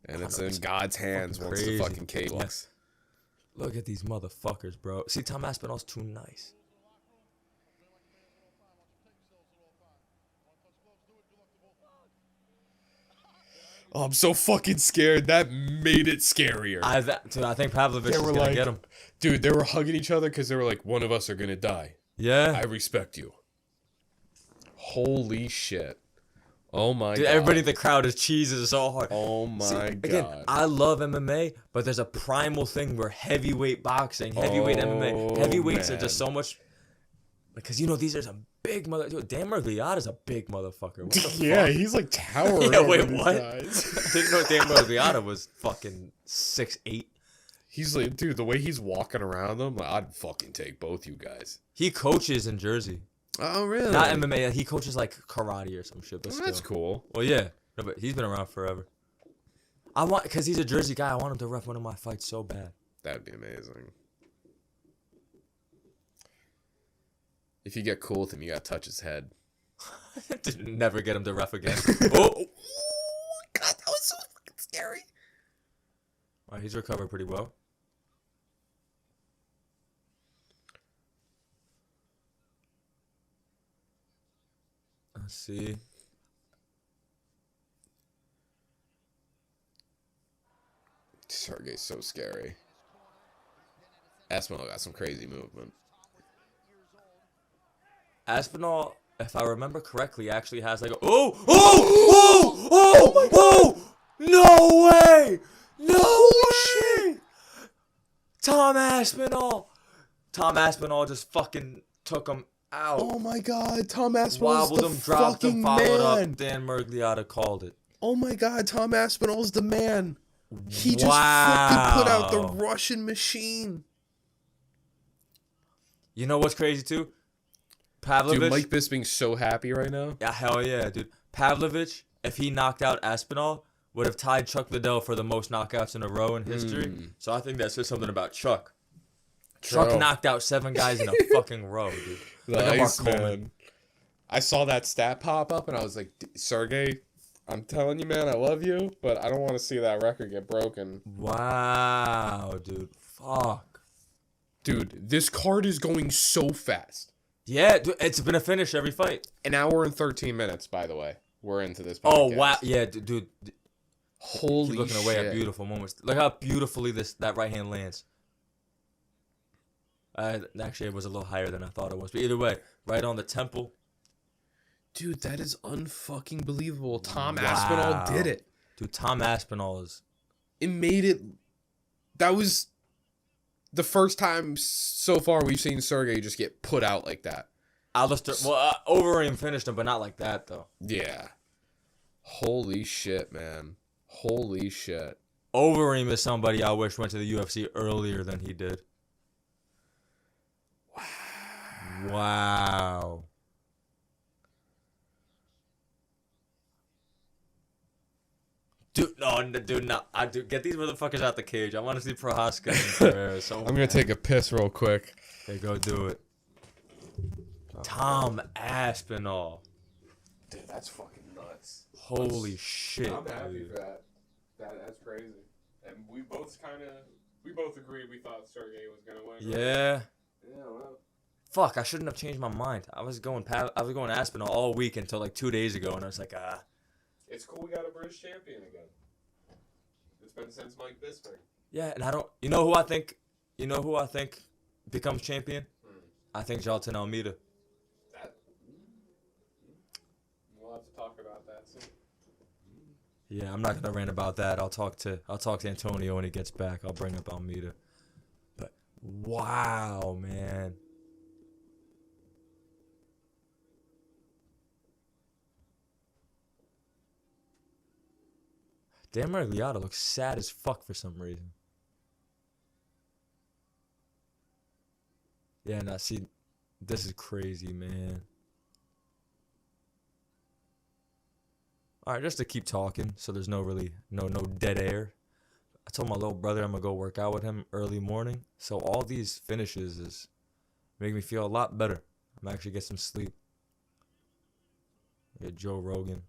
and it's in God's hands once the crazy. fucking cakes. Look at these motherfuckers, bro. See, Tom Aspinall's too nice. Oh, I'm so fucking scared. That made it scarier. Dude, I think Pavlovich is were gonna like- get him. Dude, they were hugging each other because they were like, one of us are gonna die. Yeah. I respect you. Holy shit. Oh my Dude, god. everybody in the crowd is cheesing so hard. Oh my god. Again, I love MMA, but there's a primal thing where heavyweight boxing, heavyweight MMA, heavyweights are just man. so much. Because these are some big mother. Dude, Dan Miragliotta's a big motherfucker. What the Yeah, fuck? he's like towering Yeah, over wait, these what? guys. I didn't know Dan Miragliotta was fucking 6'8". He's like, dude, the way he's walking around them, like, I'd fucking take both you guys. He coaches in Jersey, Oh, really? not MMA. He coaches like karate or some shit. But Well, that's still. cool. Well, yeah, no, but he's been around forever. Because he's a Jersey guy. I want him to ref one of my fights so bad. That'd be amazing. If you get cool with him, you gotta touch his head. Never get him to ref again. Oh, God, that was so fucking scary. Wow, he's recovered pretty well. Let's see. Sergey's so scary. Aspinall got some crazy movement. Aspinall, if I remember correctly, actually has like a no way! No way! Tom Aspinall just fucking took him out. Oh my god, Tom Aspinall's Wobbled the him, dropped him, fucking followed man. up. Dan Miragliotta called it. Oh my god, Tom Aspinall's the man. He just fucking put out the Wow. Russian machine. You know what's crazy too? Pavlovich. Dude, Mike Bisping's so happy right now. Yeah, hell yeah, dude. Pavlovich, if he knocked out Aspinall, would have tied Chuck Liddell for the most knockouts in a row in history. So I think that says something about Chuck. Chuck True. knocked out 7 guys in a fucking row, dude. Look at Mark Nice, Coleman. man. I saw that stat pop up and I was like, Sergey, I'm telling you, man, I love you, but I don't want to see that record get broken. Wow, dude. Fuck. Dude, this card is going so fast. Yeah, dude, it's been a finish every fight. An hour and 13 minutes, by the way. We're into this podcast. Oh, wow. Yeah, dude. Holy Keep looking shit. away at beautiful moments. Look how beautifully that right hand lands. Actually, it was a little higher than I thought it was. But either way, right on the temple. Dude, that is unfucking believable. Tom Aspinall did it. Dude, Tom Aspinall is... It made it... That was the first time so far we've seen Sergey just get put out like that. Alistair... Well, Overeem finished him, but not like that, though. Yeah. Holy shit, man. Holy shit. Overeem is somebody I wish went to the UFC earlier than he did. Wow. Dude, no. Get these motherfuckers out the cage. I want to see Prohaska and Pereira. So I'm going to take a piss real quick. They go do it. Tom Aspinall. Dude, that's fucking nuts. Holy shit. I'm happy dude. for that. That's crazy. And we both agreed we thought Sergey was going to win. Yeah. Yeah, well. Fuck, I shouldn't have changed my mind. I was going Aspinall all week until like 2 days ago, and I was like, It's cool we got a British champion again. It's been since Mike Bisping. yeah. And I don't. You know who I think becomes champion? I think Jalton Almeida. We'll have to talk about that soon. Yeah, I'm not gonna rant about that. I'll talk to Antonio when he gets back. I'll bring up Almeida. But wow, man. Dan Miragliotta looks sad as fuck for some reason. Yeah, now see, this is crazy, man. All right, just to keep talking, so there's no dead air. I told my little brother I'm gonna go work out with him early morning. So all these finishes is make me feel a lot better. I'm actually get some sleep. Yeah, Joe Rogan.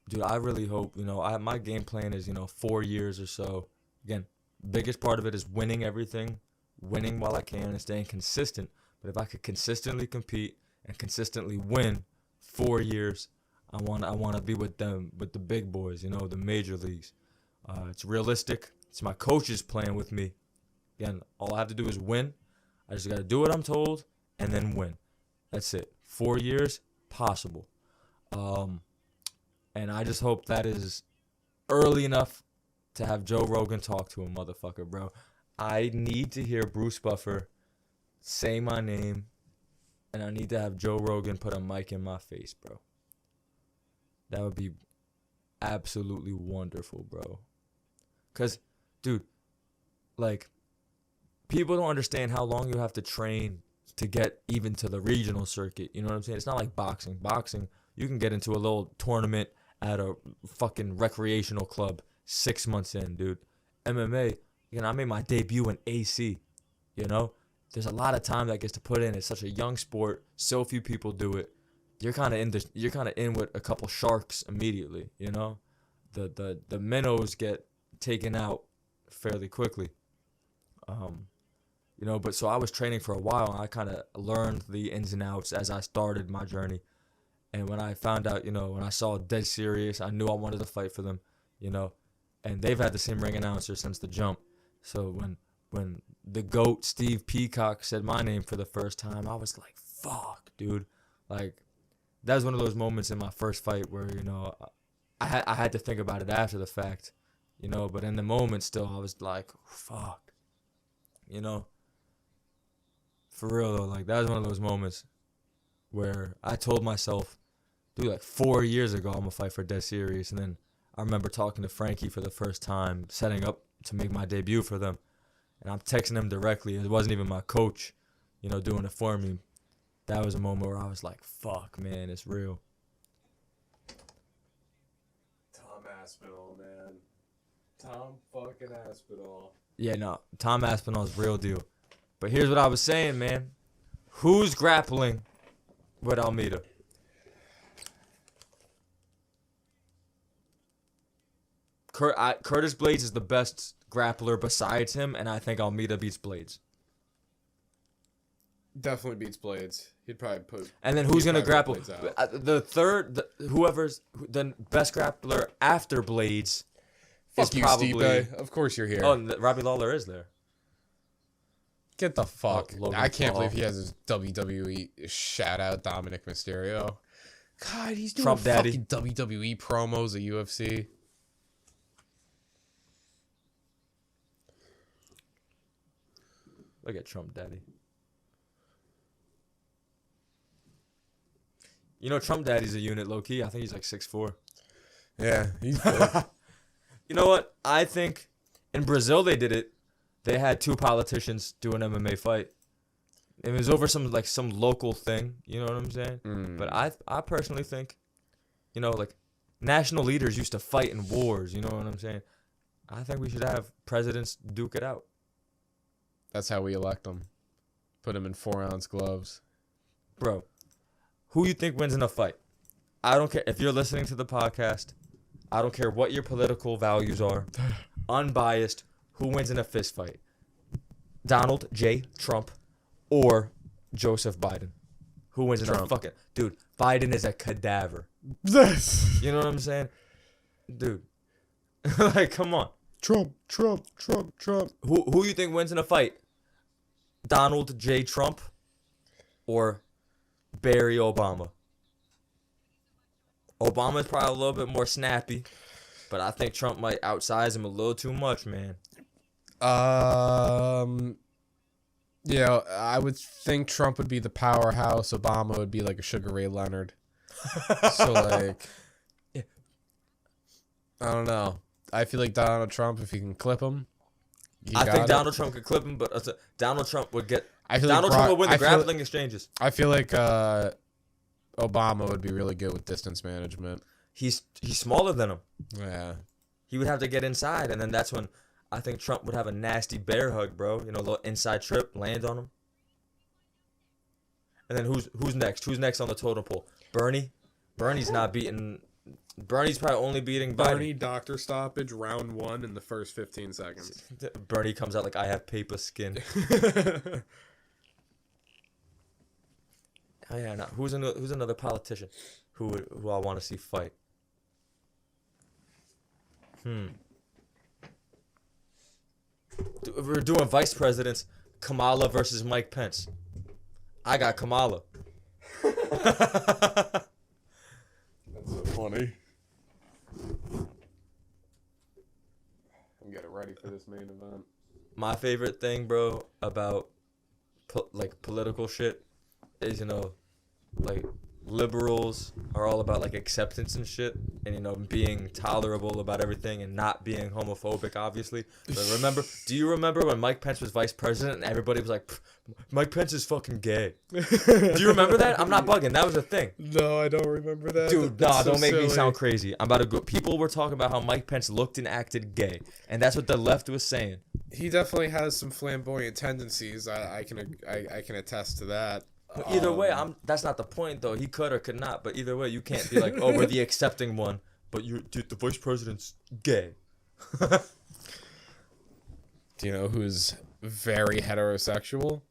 Dude, I really hope, my game plan is, 4 years or so. Again, biggest part of it is winning everything, winning while I can, and staying consistent. But if I could consistently compete and consistently win 4 years, I want to be with them, with the big boys, the major leagues. It's realistic. It's my coach's plan with me. Again, all I have to do is win. I just got to do what I'm told and then win. That's it. 4 years, possible. And I just hope that is early enough to have Joe Rogan talk to him, motherfucker, bro. I need to hear Bruce Buffer say my name, and I need to have Joe Rogan put a mic in my face, bro. That would be absolutely wonderful, bro. Because, dude, like, people don't understand how long you have to train to get even to the regional circuit. You know what I'm saying? It's not like boxing. Boxing, you can get into a little tournament at a fucking recreational club 6 months in, dude. MMA, I made my debut in AC, There's a lot of time that gets to put in. It's such a young sport. So few people do it. You're kind of in with a couple sharks immediately, The minnows get taken out fairly quickly. But so I was training for a while, and I kind of learned the ins and outs as I started my journey. And when I found out, when I saw Dead Serious, I knew I wanted to fight for them, And they've had the same ring announcer since the jump. So when the GOAT, Steve Peacock, said my name for the first time, I was like, fuck, dude. Like, that was one of those moments in my first fight where, I had to think about it after the fact, But in the moment still, I was like, fuck, For real, though, like, that was one of those moments where I told myself, dude, like 4 years ago, I'm going to fight for Dead Serious. And then I remember talking to Frankie for the first time, setting up to make my debut for them. And I'm texting him directly. It wasn't even my coach, doing it for me. That was a moment where I was like, fuck, man, it's real. Tom Aspinall, man. Tom fucking Aspinall. Yeah, no, Tom Aspinall's real deal. But here's what I was saying, man. Who's grappling with Almeida? Curtis Blades is the best grappler besides him, and I think Almeida beats Blades. Definitely beats Blades. He'd probably put. And then who's gonna grapple? Whoever's the best grappler after Blades. Fuck is you, probably, Stipe. Of course you're here. Oh, Robbie Lawler is there. Get the fuck. Logan I can't Paul. believe he has his WWE shout out Dominic Mysterio. God, he's doing Trump fucking Daddy. WWE promos at UFC. Look at Trump Daddy. Trump Daddy's a unit low key. I think he's like 6'4". Yeah, he's good. You know what? I think in Brazil they did it. They had two politicians do an MMA fight. It was over some local thing. You know what I'm saying? But I personally think, like national leaders used to fight in wars. You know what I'm saying? I think we should have presidents duke it out. That's how we elect them. Put them in 4-ounce gloves. Bro, who you think wins in a fight? I don't care if you're listening to the podcast. I don't care what your political values are. Unbiased. Who wins in a fist fight? Donald J. Trump or Joseph Biden? Who wins in a fucking... Dude, Biden is a cadaver. You know what I'm saying? Dude. Like, come on. Trump. Who you think wins in a fight? Donald J. Trump or Barry Obama? Obama's probably a little bit more snappy, but I think Trump might outsize him a little too much, man. Yeah, I would think Trump would be the powerhouse. Obama would be like a Sugar Ray Leonard. So, like... I don't know. I feel like Donald Trump, if he can clip him, I think Donald Trump could clip him, but Donald Trump would get. Donald Trump would win the grappling exchanges. I feel like Obama would be really good with distance management. He's smaller than him. Yeah. He would have to get inside, and then that's when I think Trump would have a nasty bear hug, bro. You know, a little inside trip, land on him. And then who's next? Who's next on the totem pole? Bernie? Bernie's not beating... Bernie's probably only beating Biden. Bernie, doctor stoppage, round 1 in the first 15 seconds. Bernie comes out like, I have paper skin. Oh, yeah, no. Who's another politician who I want to see fight? We're doing vice presidents. Kamala versus Mike Pence. I got Kamala. That's so funny. I'm getting ready for this main event. My favorite thing, bro, about political shit is, like liberals are all about like acceptance and shit, and being tolerable about everything and not being homophobic, obviously. But do you remember when Mike Pence was vice president and everybody was like, Mike Pence is fucking gay? Do you remember that? I'm not bugging. That was a thing. No, I don't remember that. Dude, don't make me sound crazy. I'm about to go. People were talking about how Mike Pence looked and acted gay, and that's what the left was saying. He definitely has some flamboyant tendencies. I can attest to that. But either way, that's not the point, though. He could or could not. But either way, you can't be like, oh, we're the accepting one, but dude, the vice president's gay. Do you know who's very heterosexual?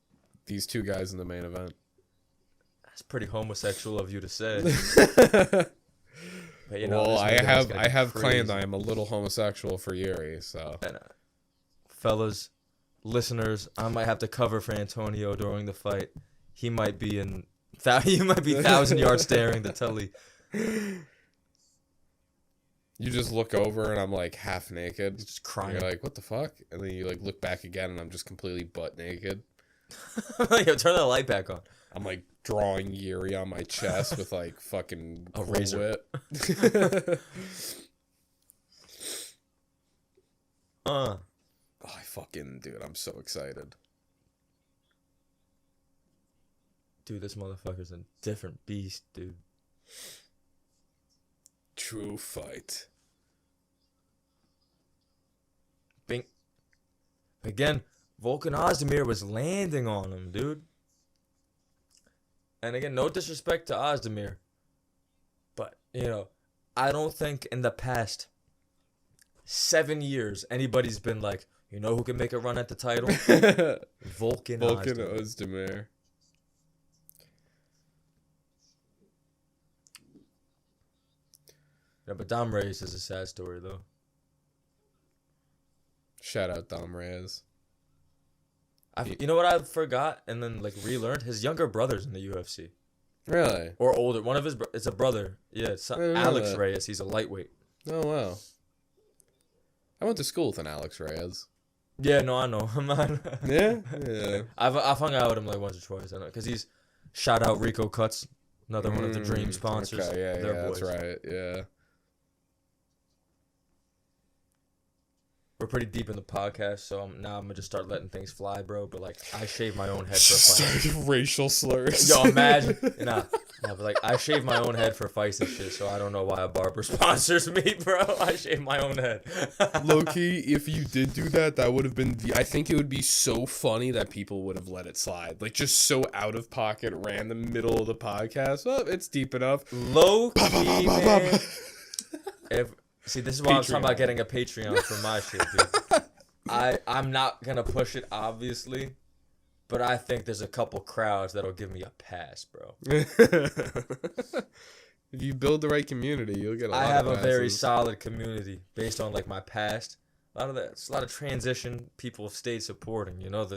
These two guys in the main event. That's pretty homosexual of you to say. But, well, I have claimed I am a little homosexual for Yuri, so. And, fellas, listeners, I might have to cover for Antonio during the fight. He might be 1,000 yards staring the telly. You just look over and I'm like half naked. Just crying. You're like, what the fuck? And then you like look back again and I'm just completely butt naked. Yo, turn the light back on. I'm like drawing Yuri on my chest with like fucking a razor. Oh, dude, I'm so excited. Dude, this motherfucker's a different beast, dude. True fight. Bing. Again, Volkan Ozdemir was landing on him, dude. And again, no disrespect to Ozdemir, but, I don't think in the past 7 years anybody's been like, who can make a run at the title? Volkan Ozdemir. Yeah, but Dom Reyes is a sad story, though. Shout out Dom Reyes. You know what I forgot and then relearned? His younger brother's in the UFC. Really? Or older. One of his it's a brother. Yeah, it's Alex Reyes. He's a lightweight. Oh wow. I went to school with an Alex Reyes. Yeah, no, I know. Yeah. I've hung out with him once or twice. I know because he's shout out Rico Cuts, another one of the Dream sponsors. Okay, yeah, They're boys. that's right. Yeah. We're pretty deep in the podcast, so now I'm gonna just start letting things fly, bro. But I shave my own head for fights. Racial slurs. Yo, imagine. But I shave my own head for fights and shit, so I don't know why a barber sponsors me, bro. I shave my own head. Low key, if you did do that, that would have been. I think it would be so funny that people would have let it slide, just so out of pocket, random middle of the podcast. Well, it's deep enough. Low key, man. See, this is why I'm talking about getting a Patreon for my shit, dude. I'm not going to push it, obviously, but I think there's a couple crowds that'll give me a pass, bro. If you build the right community, you'll get a lot of passes. I have a very solid community based on, my past. A lot of transition people have stayed supporting, you know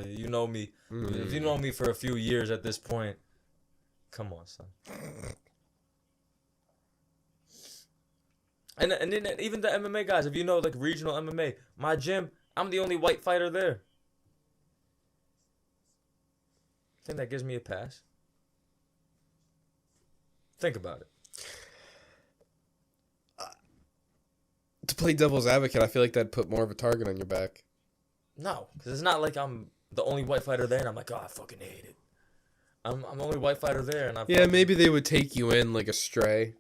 me. If you know me for a few years at this point, come on, son. And even the MMA guys, if you know regional MMA, my gym, I'm the only white fighter there. Think that gives me a pass? Think about it. To play devil's advocate, I feel like that'd put more of a target on your back. No, because it's not like I'm the only white fighter there, and I'm like, oh, I fucking hate it. I'm the only white fighter there, and Maybe they would take you in like a stray.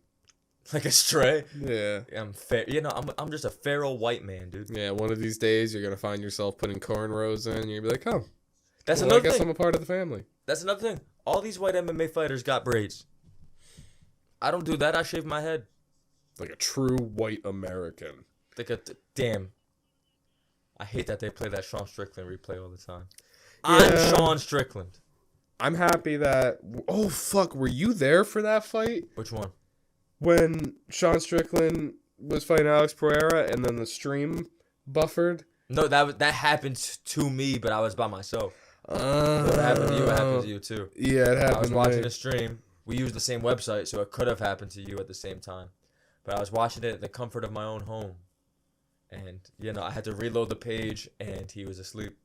like a stray. Yeah. I'm fair. You know, I'm just a feral white man, dude. Yeah, one of these days you're gonna find yourself putting cornrows in, and you'll be like, oh, That's well, another I guess thing. I'm a part of the family. That's another thing. All these white MMA fighters got braids. I don't do that. I shave my head. Like a true white American. Damn. I hate that they play that Sean Strickland replay all the time. Yeah. I'm Sean Strickland. I'm happy that. Oh fuck! Were you there for that fight Which one? when Sean Strickland was fighting Alex Pereira, and then the stream buffered? No, that happened to me, but I was by myself. So it happened to you. It happened to you too. Yeah, it happened. I was to watching me. a stream. We used the same website, so it could have happened to you at the same time. But I was watching it at the comfort of my own home. And, you know, I had to reload the page, and he was asleep.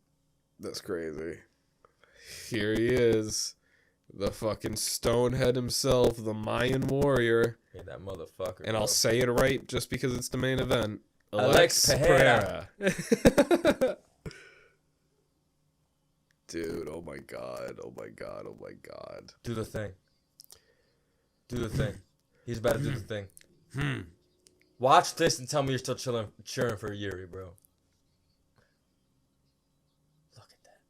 That's crazy. Here he is, the fucking stonehead himself, the Mayan warrior. Yeah, that motherfucker. And bro. I'll say it right just because it's the main event. Alex Pereira. Dude, oh my god, oh my god, oh my god. Do the thing. Do the thing. He's about to do the thing. Watch this and tell me you're still cheering for Yuri, bro. Look at that.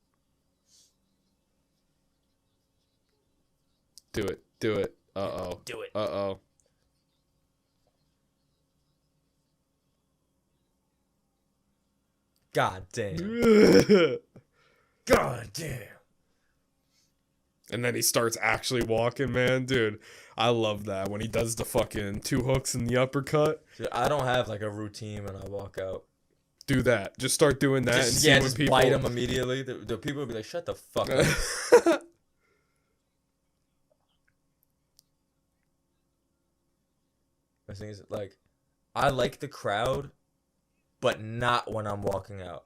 Do it, do it. Uh-oh. Do it. Uh-oh. God damn. God damn. And then he starts actually walking, man. Dude, I love that. When he does the fucking 2 hooks in the uppercut. Dude, I don't have like a routine when I walk out. Do that. Just start doing that and Just, see yeah, when just people... bite them immediately. The people will be like, shut the fuck up. The thing is, like, I like the crowd, but not when I'm walking out.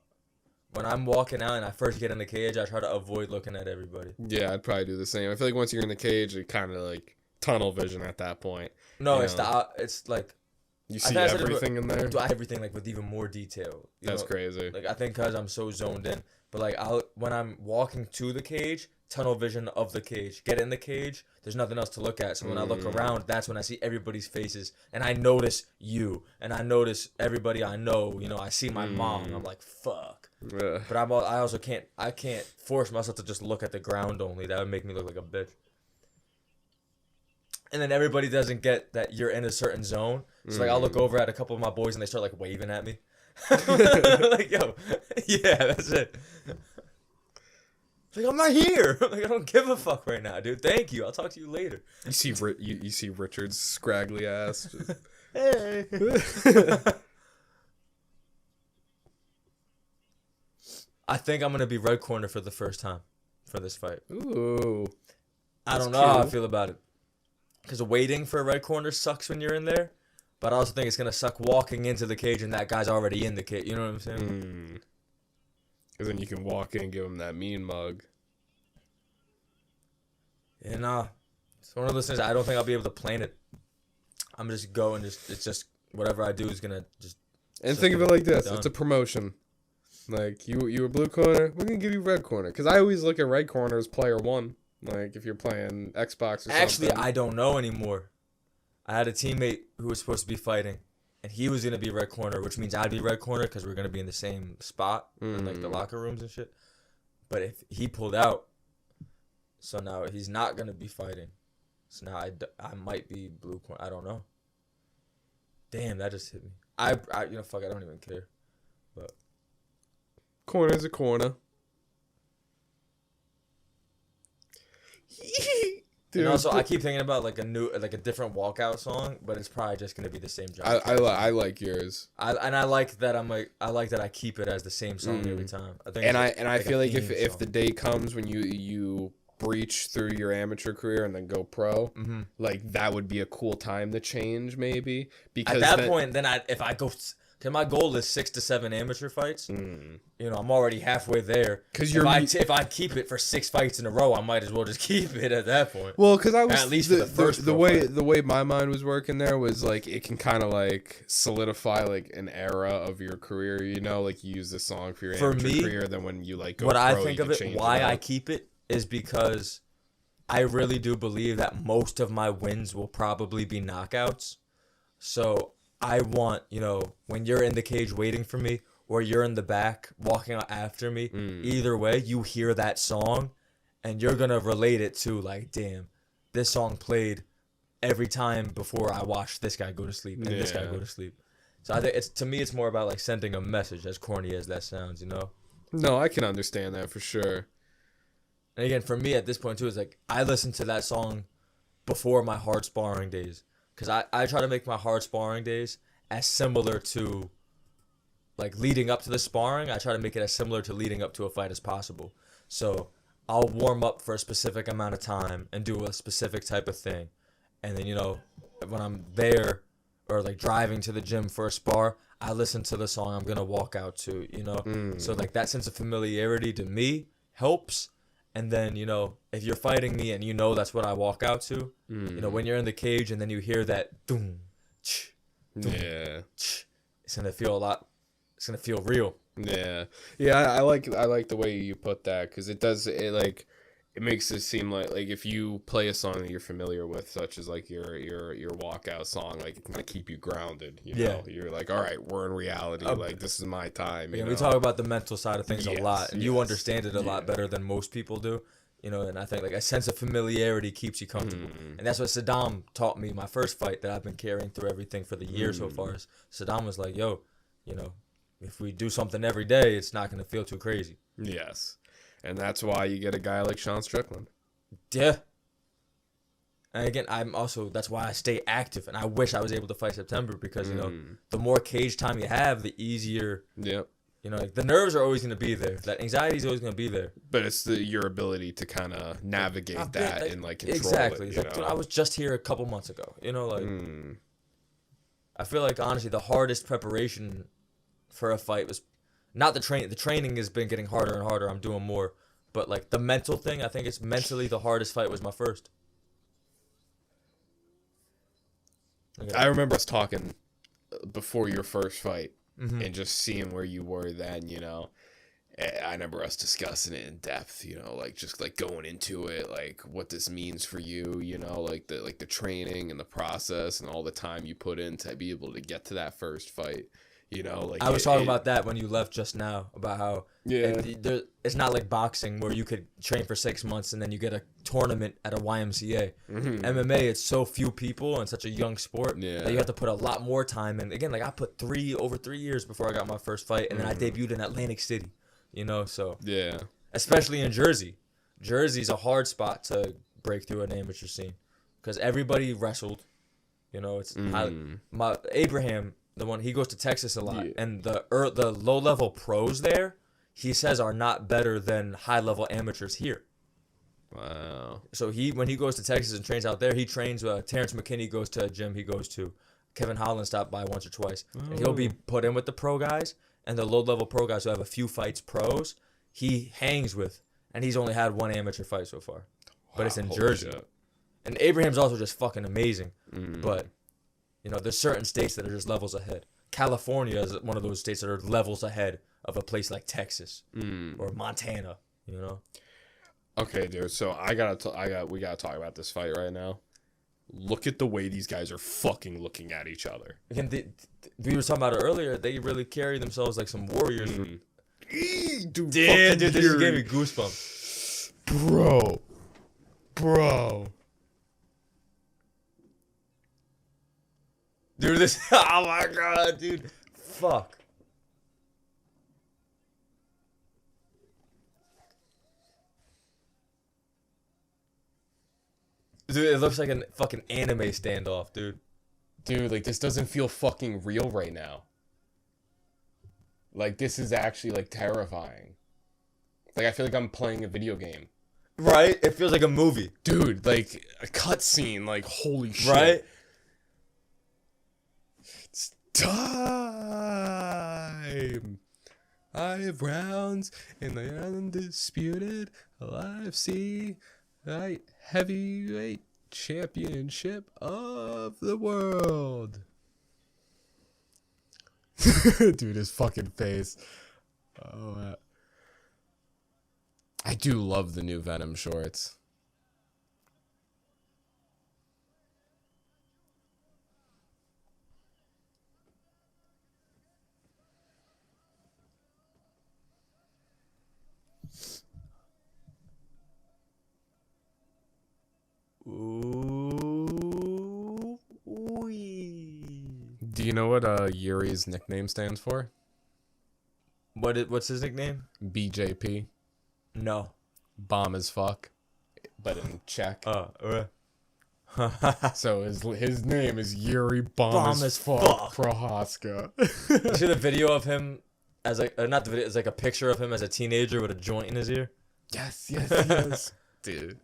When I'm walking out and I first get in the cage, I try to avoid looking at everybody. Yeah, I'd probably do the same. I feel like once you're in the cage, it kind of like tunnel vision at that point. No, You it's know. it's like You I see think I said it, everything in there. do everything like with even more detail. You That's know? crazy. Like I think because I'm so zoned in, but like when I'm walking to the cage, tunnel vision of the cage. Get in the cage. There's nothing else to look at. So when I look around, that's when I see everybody's faces, and I notice you, and I notice everybody I know. You know, I see my mom. And I'm like, fuck. Yeah. But I also can't force myself to just look at the ground only. That would make me look like a bitch. And then everybody doesn't get that you're in a certain zone. So like I'll look over at a couple of my boys and they start like waving at me. Like, yo, yeah, that's it. Like, I'm not here. Like, I don't give a fuck right now, dude. Thank you. I'll talk to you later. You see, you see Richard's scraggly ass. Just... Hey. I think I'm gonna be red corner for the first time for this fight. Ooh. I don't know cute. how I feel about it. Because waiting for a red corner sucks when you're in there. But I also think it's gonna suck walking into the cage and that guy's already in the cage. You know what I'm saying? Because then you can walk in and give him that mean mug. Yeah, nah. It's one of those things I don't think I'll be able to plan it. I'm just going. It's just whatever I do is gonna just. And think of it like this: done. it's a promotion. Like you were blue corner, we're gonna give you red corner. Because I always look at red corner as player 1. Like if you're playing Xbox or something. Actually, I don't know anymore. I had a teammate who was supposed to be fighting, and he was gonna be red corner, which means I'd be red corner because we're gonna be in the same spot in like the locker rooms and shit. But if he pulled out, so now he's not gonna be fighting. So now I might be blue corner. I don't know. Damn, that just hit me. I you know, fuck, I don't even care. But Corner's a corner. Dude, and also, I keep thinking about like a different walkout song, but it's probably just gonna be the same genre. I like yours. I like that I keep it as the same song every time. I think I feel like if if the day comes when you breach through your amateur career and then go pro, like that would be a cool time to change maybe. Because at that point, then if I go, Cause my goal is 6 to 7 amateur fights. You know, I'm already halfway there. Because if I keep it for 6 fights in a row, I might as well just keep it at that point. Well, because I was at least for the first the way my mind was working there was like it can kind of like solidify like an era of your career. You know, like you use this song for your amateur career. Then when you like go what pro, I think you of can it, change why it up. I keep it is because I really do believe that most of my wins will probably be knockouts. So I want, you know, when you're in the cage waiting for me or you're in the back walking out after me, either way, you hear that song and you're going to relate it to like, damn, this song played every time before I watched this guy go to sleep and this guy go to sleep. So I think to me, it's more about like sending a message, as corny as that sounds, you know? No, I can understand that for sure. And again, for me at this point too, it's like I listen to that song before my hard sparring days. Because I try to make my hard sparring days as similar to, like, leading up to the sparring. I try to make it as similar to leading up to a fight as possible. So I'll warm up for a specific amount of time and do a specific type of thing. And then, you know, when I'm there or, like, driving to the gym for a spar, I listen to the song I'm going to walk out to, you know. So, like, that sense of familiarity to me helps. And then, you know, if you're fighting me and you know that's what I walk out to, you know, when you're in the cage and then you hear that doom, Yeah. it's gonna feel it's gonna feel real. Yeah. Yeah, I like the way you put that because it makes it seem like if you play a song that you're familiar with, such as like your walkout song, like it can keep you grounded. You know, you're like, all right, we're in reality. Like this is my time. Yeah, we talk about the mental side of things a lot, and you yes. understand it a lot better than most people do. You know, and I think like a sense of familiarity keeps you comfortable, and that's what Saddam taught me. My first fight that I've been carrying through everything for the year so far is Saddam was like, "Yo, you know, if we do something every day, it's not gonna feel too crazy." Yes. And that's why you get a guy like Sean Strickland. Yeah. And again, that's why I stay active. And I wish I was able to fight September because, you know, the more cage time you have, the easier. Yep. You know, like the nerves are always going to be there. That anxiety is always going to be there. But it's your ability to kind of navigate that and like control exactly. it. Exactly. I was just here a couple months ago. You know, like I feel like honestly the hardest preparation for a fight was not the training. The training has been getting harder and harder. I'm doing more. But like the mental thing, I think it's mentally the hardest fight was my first. Okay. I remember us talking before your first fight and just seeing where you were then, you know. I remember us discussing it in depth, you know, like just like going into it, like what this means for you, you know, like the training and the process and all the time you put in to be able to get to that first fight. You know, like I was talking about that when you left just now about how it's not like boxing where you could train for 6 months and then you get a tournament at a YMCA. MMA, it's so few people and such a young sport that you have to put a lot more time in. Again, like I put over 3 years before I got my first fight, and then I debuted in Atlantic City. You know, so especially in Jersey. Jersey's a hard spot to break through an amateur scene because everybody wrestled. You know, it's my Abraham. The one he goes to Texas a lot, and the low level pros there, he says are not better than high level amateurs here. Wow. So when he goes to Texas and trains out there, he trains. Terrence McKinney goes to a gym he goes to. Kevin Holland stopped by once or twice, and he'll be put in with the pro guys and the low level pro guys who have a few fights pros. He hangs with, and he's only had one amateur fight so far, but it's in Jersey. Shit. And Abraham's also just fucking amazing, but. You know, there's certain states that are just levels ahead. California is one of those states that are levels ahead of a place like Texas or Montana. You know. Okay, dude. So we gotta talk about this fight right now. Look at the way these guys are fucking looking at each other. Again, we were talking about it earlier. They really carry themselves like some warriors. Dude, damn, dude, this just gave me goosebumps, bro. Dude, this. Oh my god, dude. Fuck. Dude, it looks like a fucking anime standoff, dude. Dude, like, this doesn't feel fucking real right now. Like, this is actually, like, terrifying. Like, I feel like I'm playing a video game. Right? It feels like a movie. Dude, like, a cutscene, like, holy shit. Right? time. 5 rounds in the undisputed UFC light heavyweight championship of the world. Dude, his fucking face. Oh, I do love the new Venom shorts. Ooh. Do you know what Yuri's nickname stands for? What's his nickname? BJP. No. Bomb as fuck. But in Czech. Okay. So his name is Yuri Bomb as fuck Prohaska. You see the video of him as like not the video, it's like a picture of him as a teenager with a joint in his ear. Yes. Dude.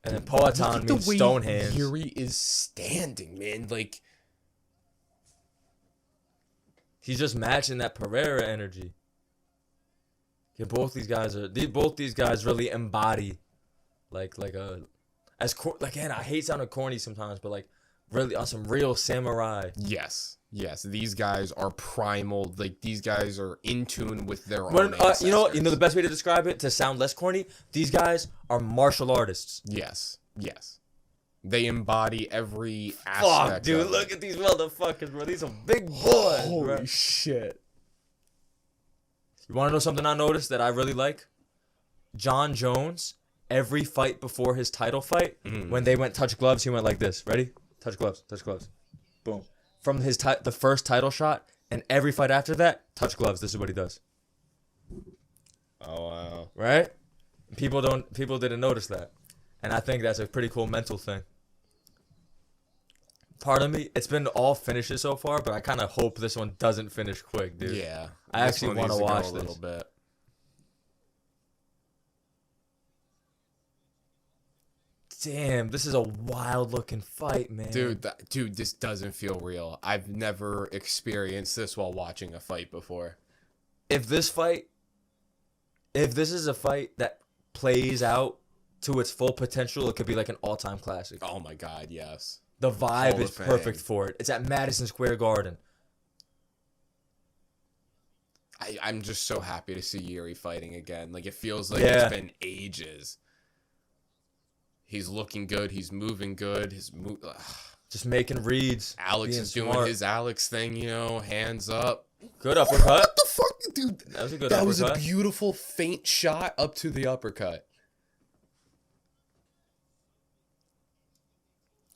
And then Powhatan means stone hands. Yuri is standing, man. Like, he's just matching that Pereira energy. Yeah, both these guys really embody again, I hate sounding corny sometimes, but like really on some real samurai. yes. These guys are primal. Like, these guys are in tune with their own ancestors. You know the best way to describe it to sound less corny. These guys are martial artists. Yes. They embody every aspect. Fuck, dude, of look it. at these motherfuckers, bro. These are big boys, bro. Holy shit. You want to know something I noticed that I really like? John Jones, every fight before his title fight, when they went touch gloves, he went like this. Ready? Touch gloves. Boom. From his the first title shot, and every fight after that, touch gloves. This is what he does. Oh, wow. Right? People didn't notice that. And I think that's a pretty cool mental thing. Part of me, it's been all finishes so far, but I kind of hope this one doesn't finish quick, dude. Yeah. I This actually one want needs to go watch a this. little bit. Damn, this is a wild looking fight, man. Dude, this doesn't feel real. I've never experienced this while watching a fight before. If this is a fight that plays out to its full potential, it could be like an all-time classic. Oh my god, yes. The vibe Hall is of Fame. perfect for it. It's at Madison Square Garden. I'm just so happy to see Yuri fighting again. Like, it feels like Yeah. it's been ages. He's looking good. He's moving good. Just making reads. Alex being is doing smart. his Alex thing, hands up. Good uppercut. What the fuck, dude? That was a good That uppercut. was a beautiful faint shot up to the uppercut.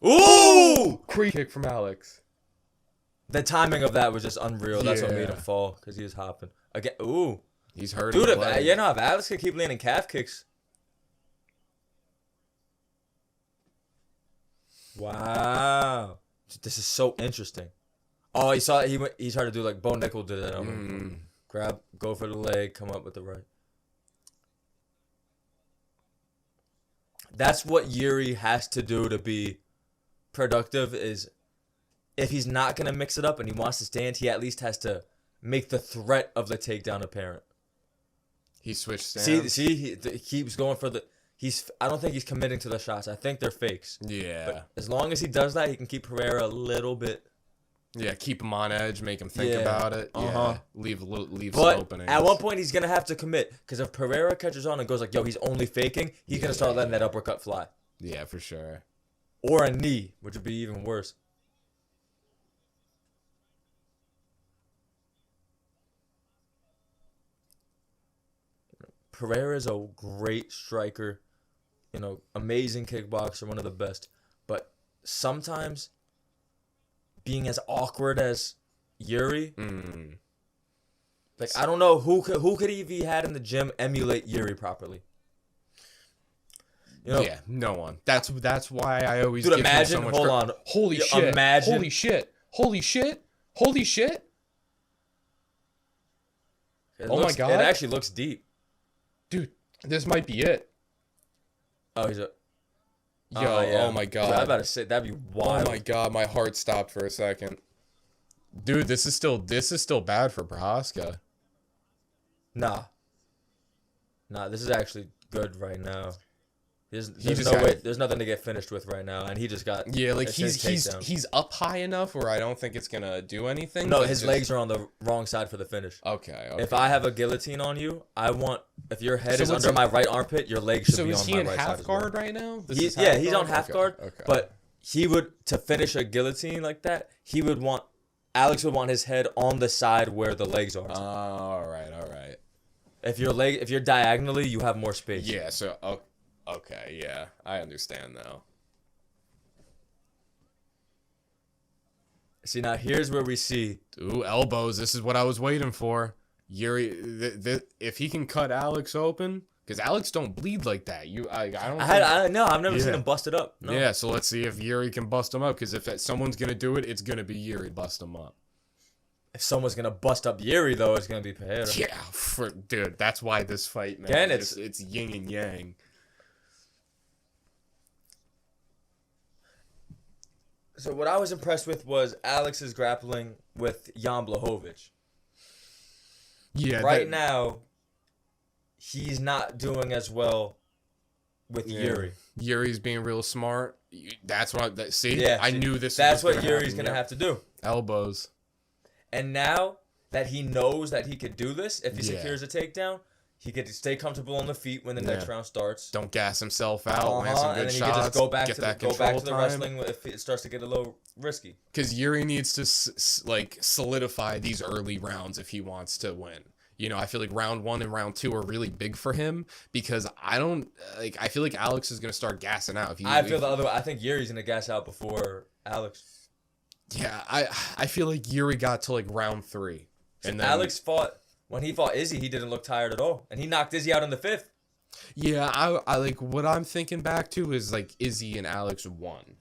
Ooh! Free kick from Alex. The timing of that was just unreal. That's what made him Yeah. fall, because he was hopping. Again, ooh. He's hurt. Dude, if Alex could keep landing calf kicks. Wow. This is so interesting. Oh, he saw it. He tried to do like Bo Nickel did that. Grab, go for the leg, come up with the right. That's what Yuri has to do to be productive, is if he's not going to mix it up and he wants to stand, he at least has to make the threat of the takedown apparent. He switched stands. See, he keeps going for the... I don't think he's committing to the shots. I think they're fakes. Yeah. But as long as he does that, he can keep Pereira a little bit. Yeah, keep him on edge, make him think Yeah. about it. Uh-huh. Yeah, leave some But openings. at one point, he's going to have to commit. Because if Pereira catches on and goes like, yo, he's only faking, he's going to start letting that uppercut fly. Yeah, for sure. Or a knee, which would be even worse. Pereira is a great striker, amazing kickboxer, one of the best. But sometimes being as awkward as Yuri, I don't know who could he had in the gym emulate Yuri properly. Yeah, no one. That's why I always Dude, give imagine. him so much Hold credit. on. Holy Yeah, shit! imagine- Holy shit! Holy shit! Holy shit! My God. It actually looks deep. Dude, this might be it. Oh, Yo, Yeah. oh my Dude, I god. about to say that'd be Oh wild. my god, my heart stopped for a second. Dude, this is still bad for Prohaska. Nah, this is actually good right now. There's just no got- way. There's nothing to get finished with right now, and he just got. Yeah, like a takedown. he's up high enough where I don't think it's gonna do anything. No, but his just- legs are on the wrong side for the finish. Okay. If I have a guillotine on you, I want if your head So is what's under it- my right armpit, your leg should So be is on he my in right side half as well. guard right now? This is He's on half Okay, guard. okay. But he would to finish a guillotine like that. Alex would want his head on the side where the legs are. All right. If you're diagonally, you have more space. Yeah. So okay. Yeah, I understand now. See, now here's where we see. Ooh, elbows. This is what I was waiting for. Yuri, if he can cut Alex open, because Alex don't bleed like that. I don't. I've never seen Yeah. him busted up. No. Yeah, so let's see if Yuri can bust him up. Because if someone's gonna do it, it's gonna be Yuri bust him up. If someone's gonna bust up Yuri, though, it's gonna be Pereira. Yeah, dude, that's why this fight, man. Again, it's yin and yang. So what I was impressed with was Alex's grappling with Jan Blachowicz. Yeah, Right now, he's not doing as well with Yuri. Yuri's being real smart. That's what. See, Yeah, I knew this. That's was what gonna Yuri's happen. gonna Yep. have to do. Elbows. And now that he knows that he could do this, if he Yeah. secures a takedown, he could stay comfortable on the feet when the next Yeah. round starts. Don't gas himself out. Land some good And then he shots. could just go back get to that the control time. wrestling if it starts to get a little risky. Because Yuri needs to solidify these early rounds if he wants to win. You know, I feel like round 1 and round 2 are really big for him because I feel like Alex is gonna start gassing out. I feel the other way. I think Yuri's gonna gas out before Alex. Yeah, I feel like Yuri got to like round 3, and then Alex when he fought Izzy, he didn't look tired at all, and he knocked Izzy out in the 5th. Yeah, I like what I'm thinking back to is like Izzy and Alex won.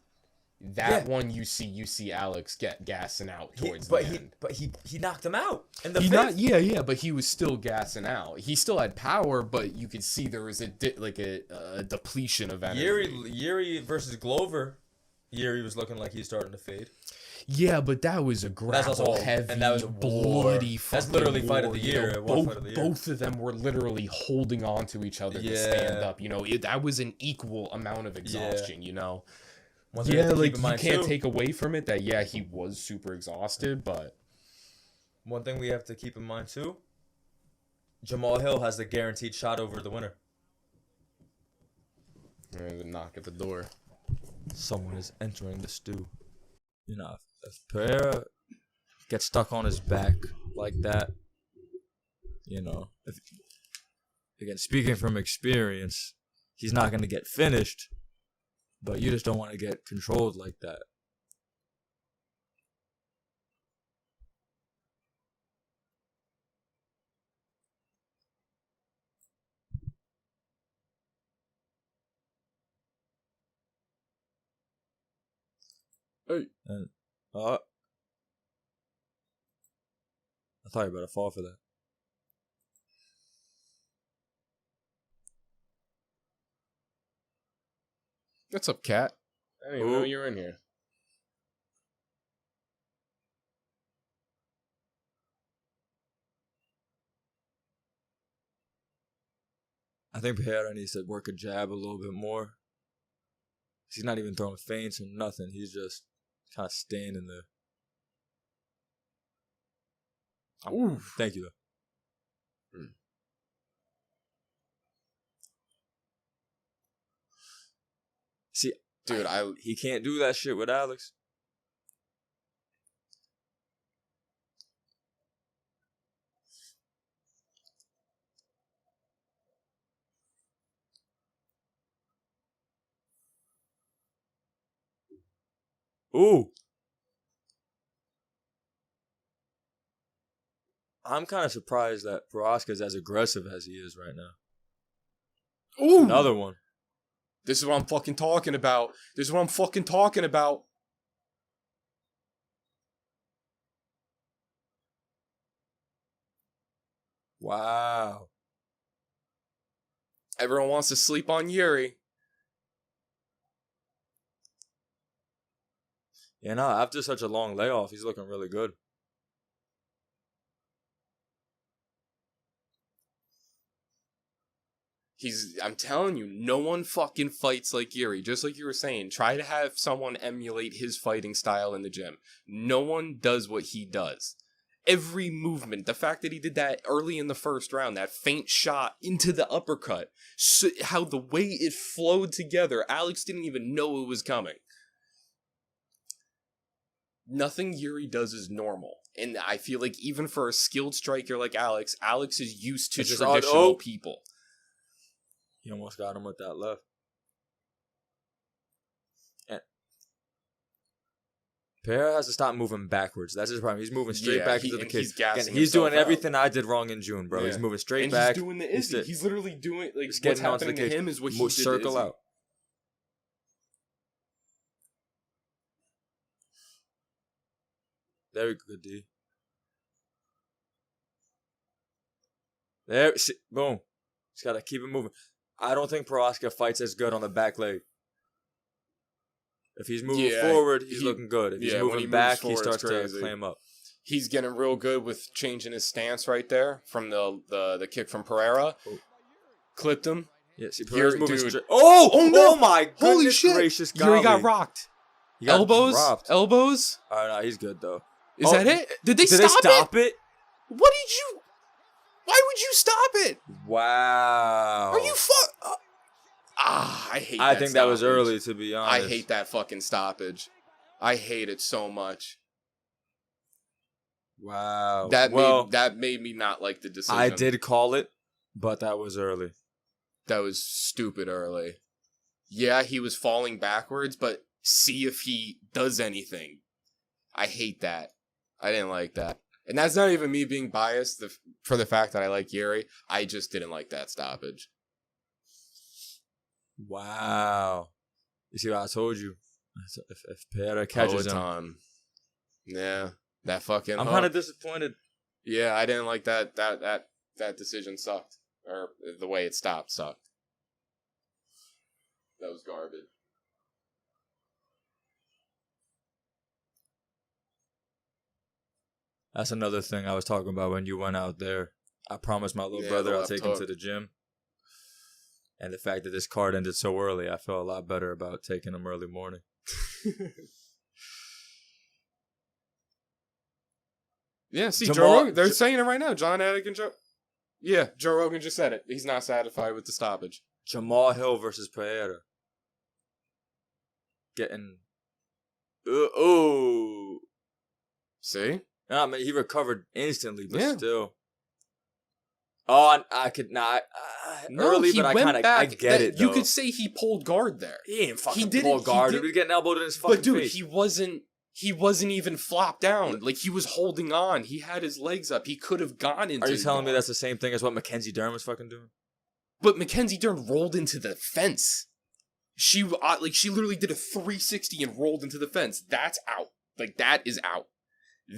That one you see Alex get gassing out towards the end. But he knocked him out in the He 5th. yeah, but he was still gassing out. He still had power, but you could see there was a depletion of energy. Yuri versus Glover. Yuri was looking like he's starting to fade. Yeah, but that was a That's also grapple a- heavy, and that was a war. bloody. That's fucking literally fight of war, the you year. know, War fight of the year. both of them were literally holding on to each other to stand up. You know, that was an equal amount of exhaustion. You know. One thing you have to keep Like in you mind, can't too, take away from it that he was super exhausted, but one thing we have to keep in mind too. Jamal Hill has the guaranteed shot over the winner. there's a knock at the door. Someone is entering the stew. You know, if Pereira gets stuck on his back like that, you know, again, speaking from experience, he's not going to get finished, but you just don't want to get controlled like that. Hey. And, I thought you were about to fall for that. What's up, Cat? I didn't even know Ooh. you were in here. I think Pereira needs to work a jab a little bit more. He's not even throwing feints or nothing. He's just kind of standing there. Ooh. Thank you, though. See, Dude, he can't do that shit with Alex. Ooh. I'm kind of surprised that Prohaska's as aggressive as he is right now. Ooh. Another one. This is what I'm fucking talking about. This is what I'm fucking talking about. Wow. Everyone wants to sleep on Yuri. Yeah, no, after such a long layoff, he's looking really good. I'm telling you, no one fucking fights like Yuri. Just like you were saying, try to have someone emulate his fighting style in the gym. No one does what he does. Every movement, the fact that he did that early in the first round, that faint shot into the uppercut, so how the way it flowed together, Alex didn't even know it was coming. Nothing Yuri does is normal. And I feel like even for a skilled striker like Alex is used to traditional people. He almost got him with that left. And Pereira has to stop moving backwards. That's his problem. He's moving straight back into the kick. He's doing everything I did wrong in June, bro. Yeah. He's moving straight back. He's doing the Izzy. He's literally doing, like, what's happening to him is what he did to circle Izzy. Out. Very good, D. There, boom. Just gotta keep it moving. I don't think Prohaska fights as good on the back leg. If he's moving forward, he's looking good. If he's moving back, he starts to clam up. He's getting real good with changing his stance right there from the kick from Pereira. Oh. Clipped him. Yeah, see, Pereira's moving straight. Oh no! Oh my goodness. Holy shit! Gracious, Yuri got rocked. Elbows? All right, no, he's good though. Is that it? Did they stop it? What did you... Why would you stop it? Wow. Are you I hate that I think that was early, to be honest. I hate that fucking stoppage. I hate it so much. Wow. That made me not like the decision. I did call it, but that was early. That was stupid early. Yeah, he was falling backwards, but see if he does anything. I hate that. I didn't like that. And that's not even me being biased for the fact that I like Yuri. I just didn't like that stoppage. Wow. You see what I told you? If Pereira catches him. Yeah. That fucking I'm kind of disappointed. Yeah, I didn't like that decision sucked. Or the way it stopped sucked. That was garbage. That's another thing I was talking about when you went out there. I promised my little brother I'll take him to the gym. And the fact that this card ended so early, I felt a lot better about taking him early morning. Yeah, see, Joe Rogan, they're saying it right now. John Anik and Joe... Yeah, Joe Rogan just said it. He's not satisfied with the stoppage. Jamal Hill versus Pereira. Getting... See? Nah, man, he recovered instantly, but still. Oh, I could not. Early, but I get it, though. You could say he pulled guard there. He didn't fucking pull guard. He was getting elbowed in his fucking face. But, dude, he wasn't even flopped down. Like, he was holding on. He had his legs up. He could have gone into... Are you telling me that's the same thing as what Mackenzie Dern was fucking doing? But Mackenzie Dern rolled into the fence. She literally did a 360 and rolled into the fence. That's out. Like, that is out.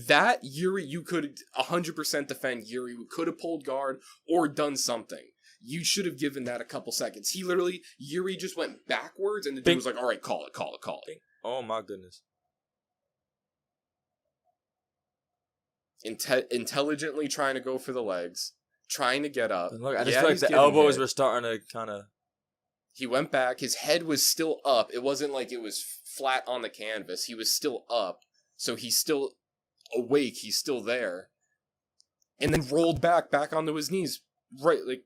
That, Yuri, you could 100% defend. Yuri could have pulled guard or done something. You should have given that a couple seconds. Yuri just went backwards, and the dude was like, all right, call it. Oh, my goodness. Intelligently trying to go for the legs, trying to get up. And look, I just feel like the elbows were starting to kind of... He went back. His head was still up. It wasn't like it was flat on the canvas. He was still up, so he's still... awake, he's still there, and then rolled back onto his knees, right, like,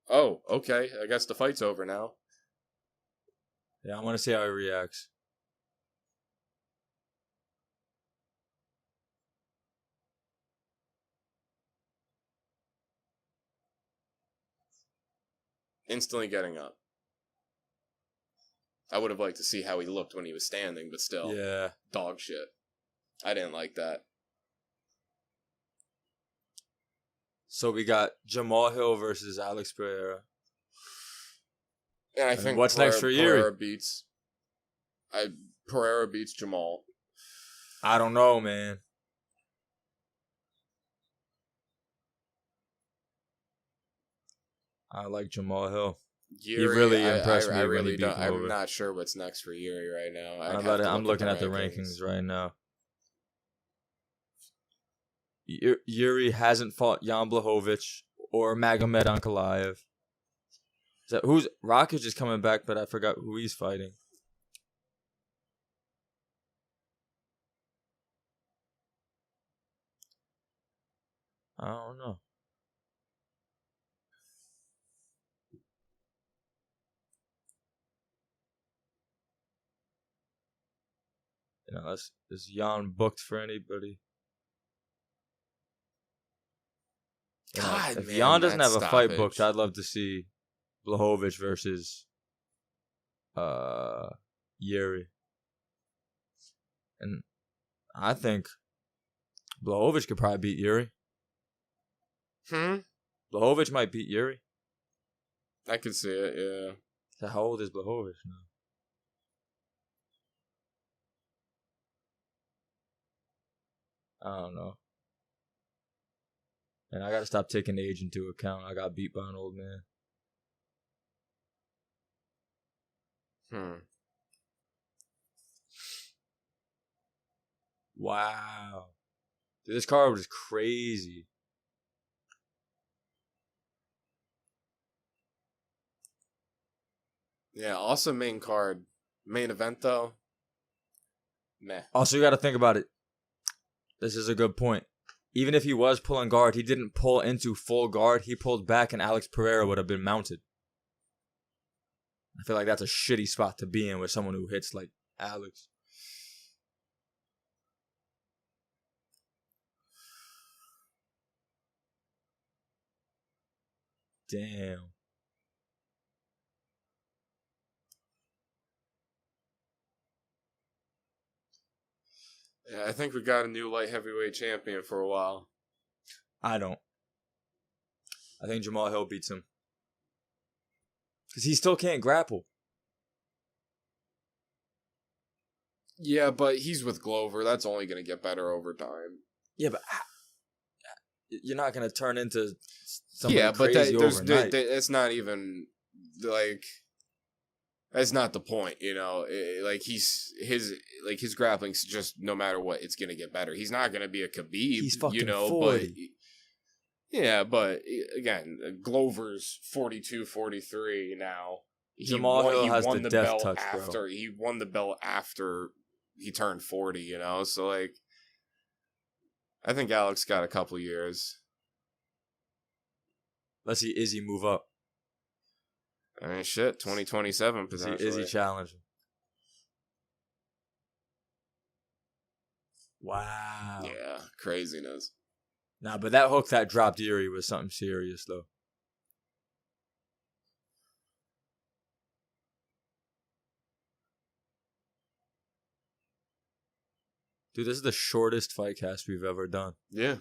oh, okay, I guess the fight's over now. Yeah, I want to see how he reacts. Instantly getting up. I would have liked to see how he looked when he was standing, but still, yeah, dog shit. I didn't like that. So we got Jamal Hill versus Alex Pereira. And I think what's next for Yuri? Pereira beats Jamal. I don't know, man. I like Jamal Hill. Yuri, really impressed me I when really he beat don't. him I'm over. not sure what's next for Yuri right now. I'm looking at the rankings right now. Yuri hasn't fought Jan Blachowicz or Magomed Ankalaev. Who's Rakic is coming back, but I forgot who he's fighting. I don't know. Is Jan booked for anybody? God, if man, Jan doesn't that have a fight stoppage. booked, I'd love to see Blachowicz versus Yuri. And I think Blachowicz could probably beat Yuri. Blachowicz might beat Yuri. I can see it, yeah. So how old is Blachowicz now? I don't know. And I gotta stop taking age into account. I got beat by an old man. Wow. Dude, this card was crazy. Yeah, also main card. Main event, though. Meh. Also, you gotta think about it. This is a good point. Even if he was pulling guard, he didn't pull into full guard. He pulled back and Alex Pereira would have been mounted. I feel like that's a shitty spot to be in with someone who hits like Alex. Damn. Yeah, I think we got a new light heavyweight champion for a while. I don't. I think Jamal Hill beats him. Because he still can't grapple. Yeah, but he's with Glover. That's only going to get better over time. Yeah, but you're not going to turn into something crazy overnight. It's not even, like, that's not the point, you know? Like, his grappling's just, no matter what, it's going to get better. He's not going to be a Khabib, He's fucking you know, 40. But, yeah, but, again, Glover's 42, 43 now. Jamal Hill has the death touch, bro. He won the belt after he turned 40, you know? So, like, I think Alex got a couple years. Let's see Izzy move up. I mean, shit, 2027 Let's see potentially. Izzy challenging. Wow. Yeah, craziness. Nah, but that hook that dropped Yuri was something serious, though. Dude, this is the shortest Fightcast we've ever done. Yeah.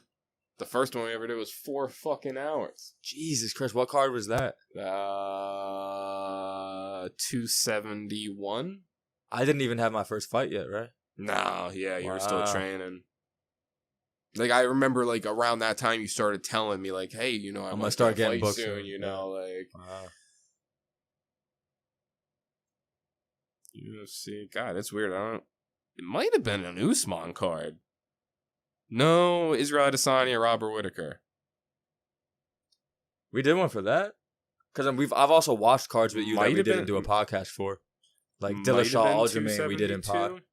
The first one we ever did was 4 fucking hours. Jesus Christ, what card was that? 271? I didn't even have my first fight yet, right? No, yeah, you were still Wow. training. Like, I remember, like, around that time you started telling me, like, hey, you know, I'm gonna start getting fight booked soon, soon, you know, like, Wow. UFC. God, that's weird. It might have been an Usman card. No, Israel Adesanya, Robert Whittaker. We did one for that? Because I've also watched cards with you Might that we have didn't been- do a podcast for. Like Might have Dillashaw been Aljamain we did in pod. 272.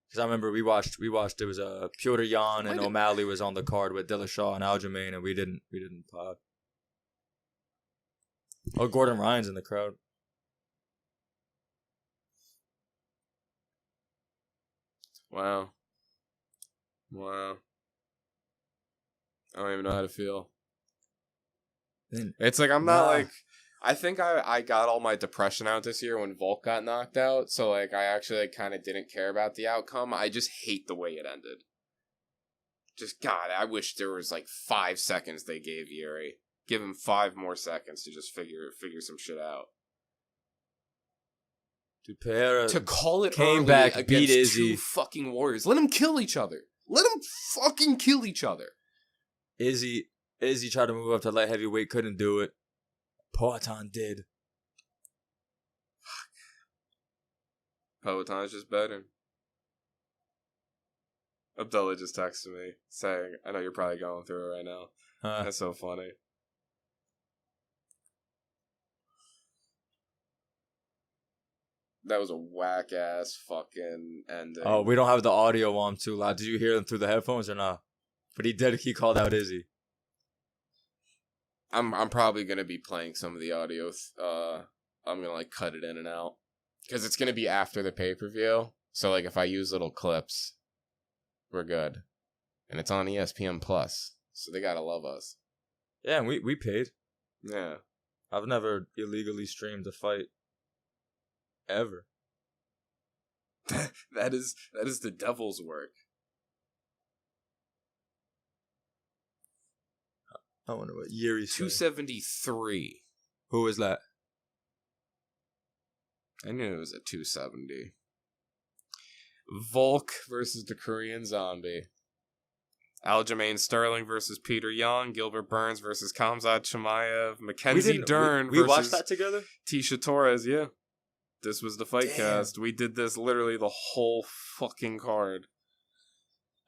Because I remember we watched it was Piotr Jan and Might have- O'Malley was on the card with Dillashaw and Aljamain and we didn't pod. Oh, Gordon Ryan's in the crowd. Wow. I don't even know how to feel. Then- It's like I'm not Nah. like I think I got all my depression out this year when Volk got knocked out, so like I actually like, kind of didn't care about the outcome. I just hate the way it ended. Just God, I wish there was like 5 seconds they gave Yuri. Give him 5 more seconds to just figure some shit out. Dude, Pereira To call it came early back, against beat Izzy. 2 fucking warriors. Let them kill each other. Let them fucking kill each other. Izzy tried to move up to light heavyweight, couldn't do it. Poatan did. Poetan's just better. Abdullah just texted me saying, I know you're probably going through it right now. That's so funny. That was a whack ass fucking ending. Oh, we don't have the audio on too loud. Did you hear them through the headphones or not? But he called out Izzy. I'm probably gonna be playing some of the audio. I'm gonna like cut it in and out because it's gonna be after the pay-per-view. So like if I use little clips, we're good. And it's on ESPN Plus, so they gotta love us. Yeah, and we paid. Yeah. I've never illegally streamed a fight. Ever. that is the devil's work. I wonder what year he's 273. Who is that? I knew it was at 270. Volk versus the Korean Zombie. Aljamain Sterling versus Peter Young. Gilbert Burns versus Khamzat Chimaev. Mackenzie Dern we versus watched that together? Tisha Torres, yeah. This was the Fightcast. We did this literally the whole fucking card.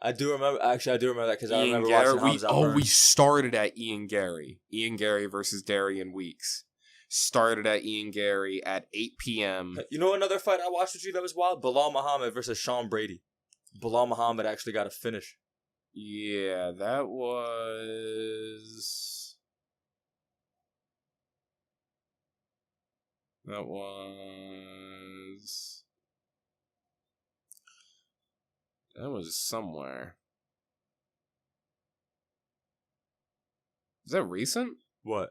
I do remember. Actually, I do remember that because I remember watching Khamzat. We started at Ian Gary. Ian Gary versus Darian Weeks. Started at Ian Gary at 8 p.m. You know another fight I watched with you that was wild? Bilal Muhammad versus Sean Brady. Bilal Muhammad actually got a finish. Yeah, that was... That was somewhere. Is that recent? What?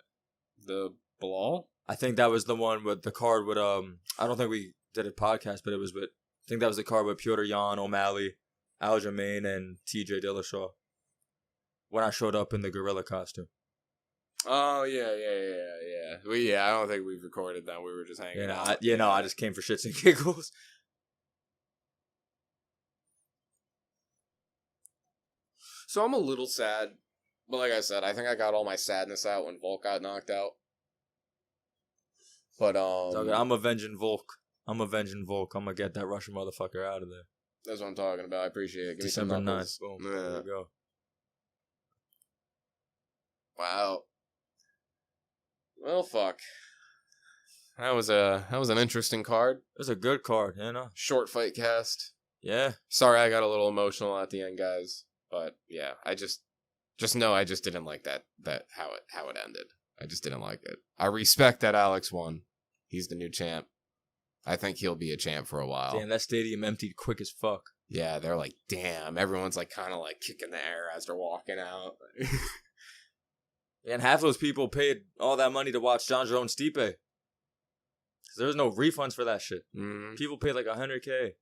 The Bilal? I think that was the one with the card with I don't think we did a podcast, but it was with I think that was the card with Piotr Jan, O'Malley, Aljamain, and TJ Dillashaw. When I showed up in the gorilla costume. Oh yeah. I don't think we've recorded that. We were just hanging out. I just came for shits and giggles. So I'm a little sad, but like I said, I think I got all my sadness out when Volk got knocked out. But I'm avenging Volk. I'm gonna get that Russian motherfucker out of there. That's what I'm talking about. I appreciate it. Give December me some 9th. Boom. Yeah. There we go. Wow. Well, fuck. That was an interesting card. It was a good card, Short fight cast. Yeah. Sorry, I got a little emotional at the end, guys. But yeah, I just know I just didn't like that how it ended. I just didn't like it. I respect that Alex won. He's the new champ. I think he'll be a champ for a while. Damn, that stadium emptied quick as fuck. Yeah, they're like, damn. Everyone's like kind of like kicking the air as they're walking out. And half those people paid all that money to watch John Jones Stipe. There's no refunds for that shit. Mm-hmm. People paid like $100K.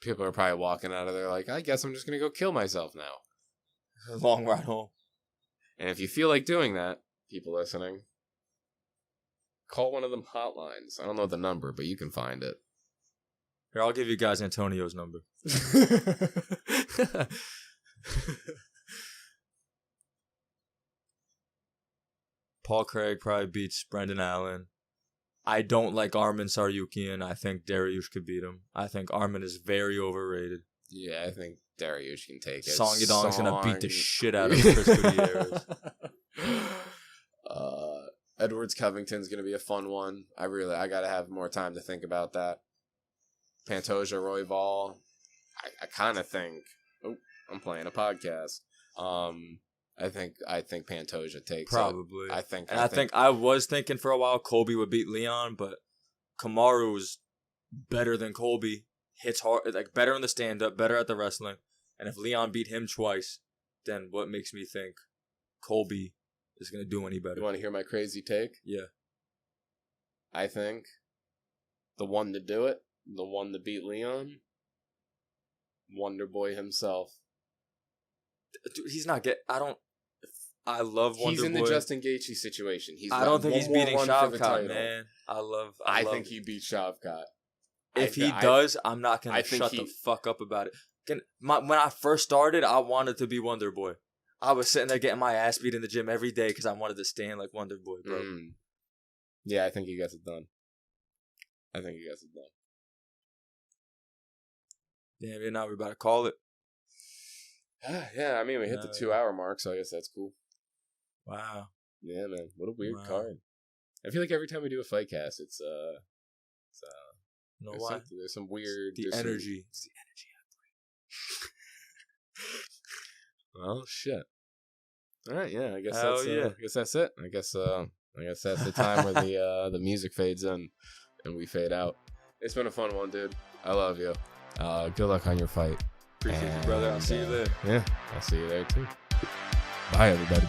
People are probably walking out of there like, I guess I'm just going to go kill myself now. Long ride home. And if you feel like doing that, people listening, call one of them hotlines. I don't know the number, but you can find it. Here, I'll give you guys Antonio's number. Paul Craig probably beats Brendan Allen. I don't like Armin Saryukian. I think Dariush could beat him. I think Armin is very overrated. Yeah, I think Dariush can take it. Song Yadong's gonna beat the shit out of Chris Gutierrez. Edwards Covington's gonna be a fun one. I gotta have more time to think about that. Pantoja Royval. I kind of think. Oh, I'm playing a podcast. I think Pantoja takes probably. It. I think I was thinking for a while Colby would beat Leon, but Kamaru's better than Colby. Hits hard, like better in the stand up, better at the wrestling. And if Leon beat him twice, then what makes me think Colby is gonna do any better? You want to hear my crazy take? Yeah. I think the one to do it, the one to beat Leon, Wonder Boy himself. Dude, he's not I love Wonder Boy. He's in the Justin Gaethje situation. I don't think he's beating Shavkat, man. I think he beats Shavkat. If he does, I'm not gonna shut the fuck up about it. When I first started, I wanted to be Wonder Boy. I was sitting there getting my ass beat in the gym every day because I wanted to stand like Wonder Boy, bro. Yeah, I think he gets it done. Damn, now we're about to call it. Yeah, I mean, we hit the 2-hour mark, so I guess that's cool. Wow. Yeah, man. What a weird card. I feel like every time we do a Fightcast, it's You know why? there's some weird... The energy. It's the energy. Well, shit. All right, yeah, I guess Hell that's yeah. I guess that's it. I guess that's the time where the music fades in and we fade out. It's been a fun one, dude. I love you. Good luck on your fight. Appreciate you, brother. I'll see you there. Yeah, I'll see you there too. Bye, everybody.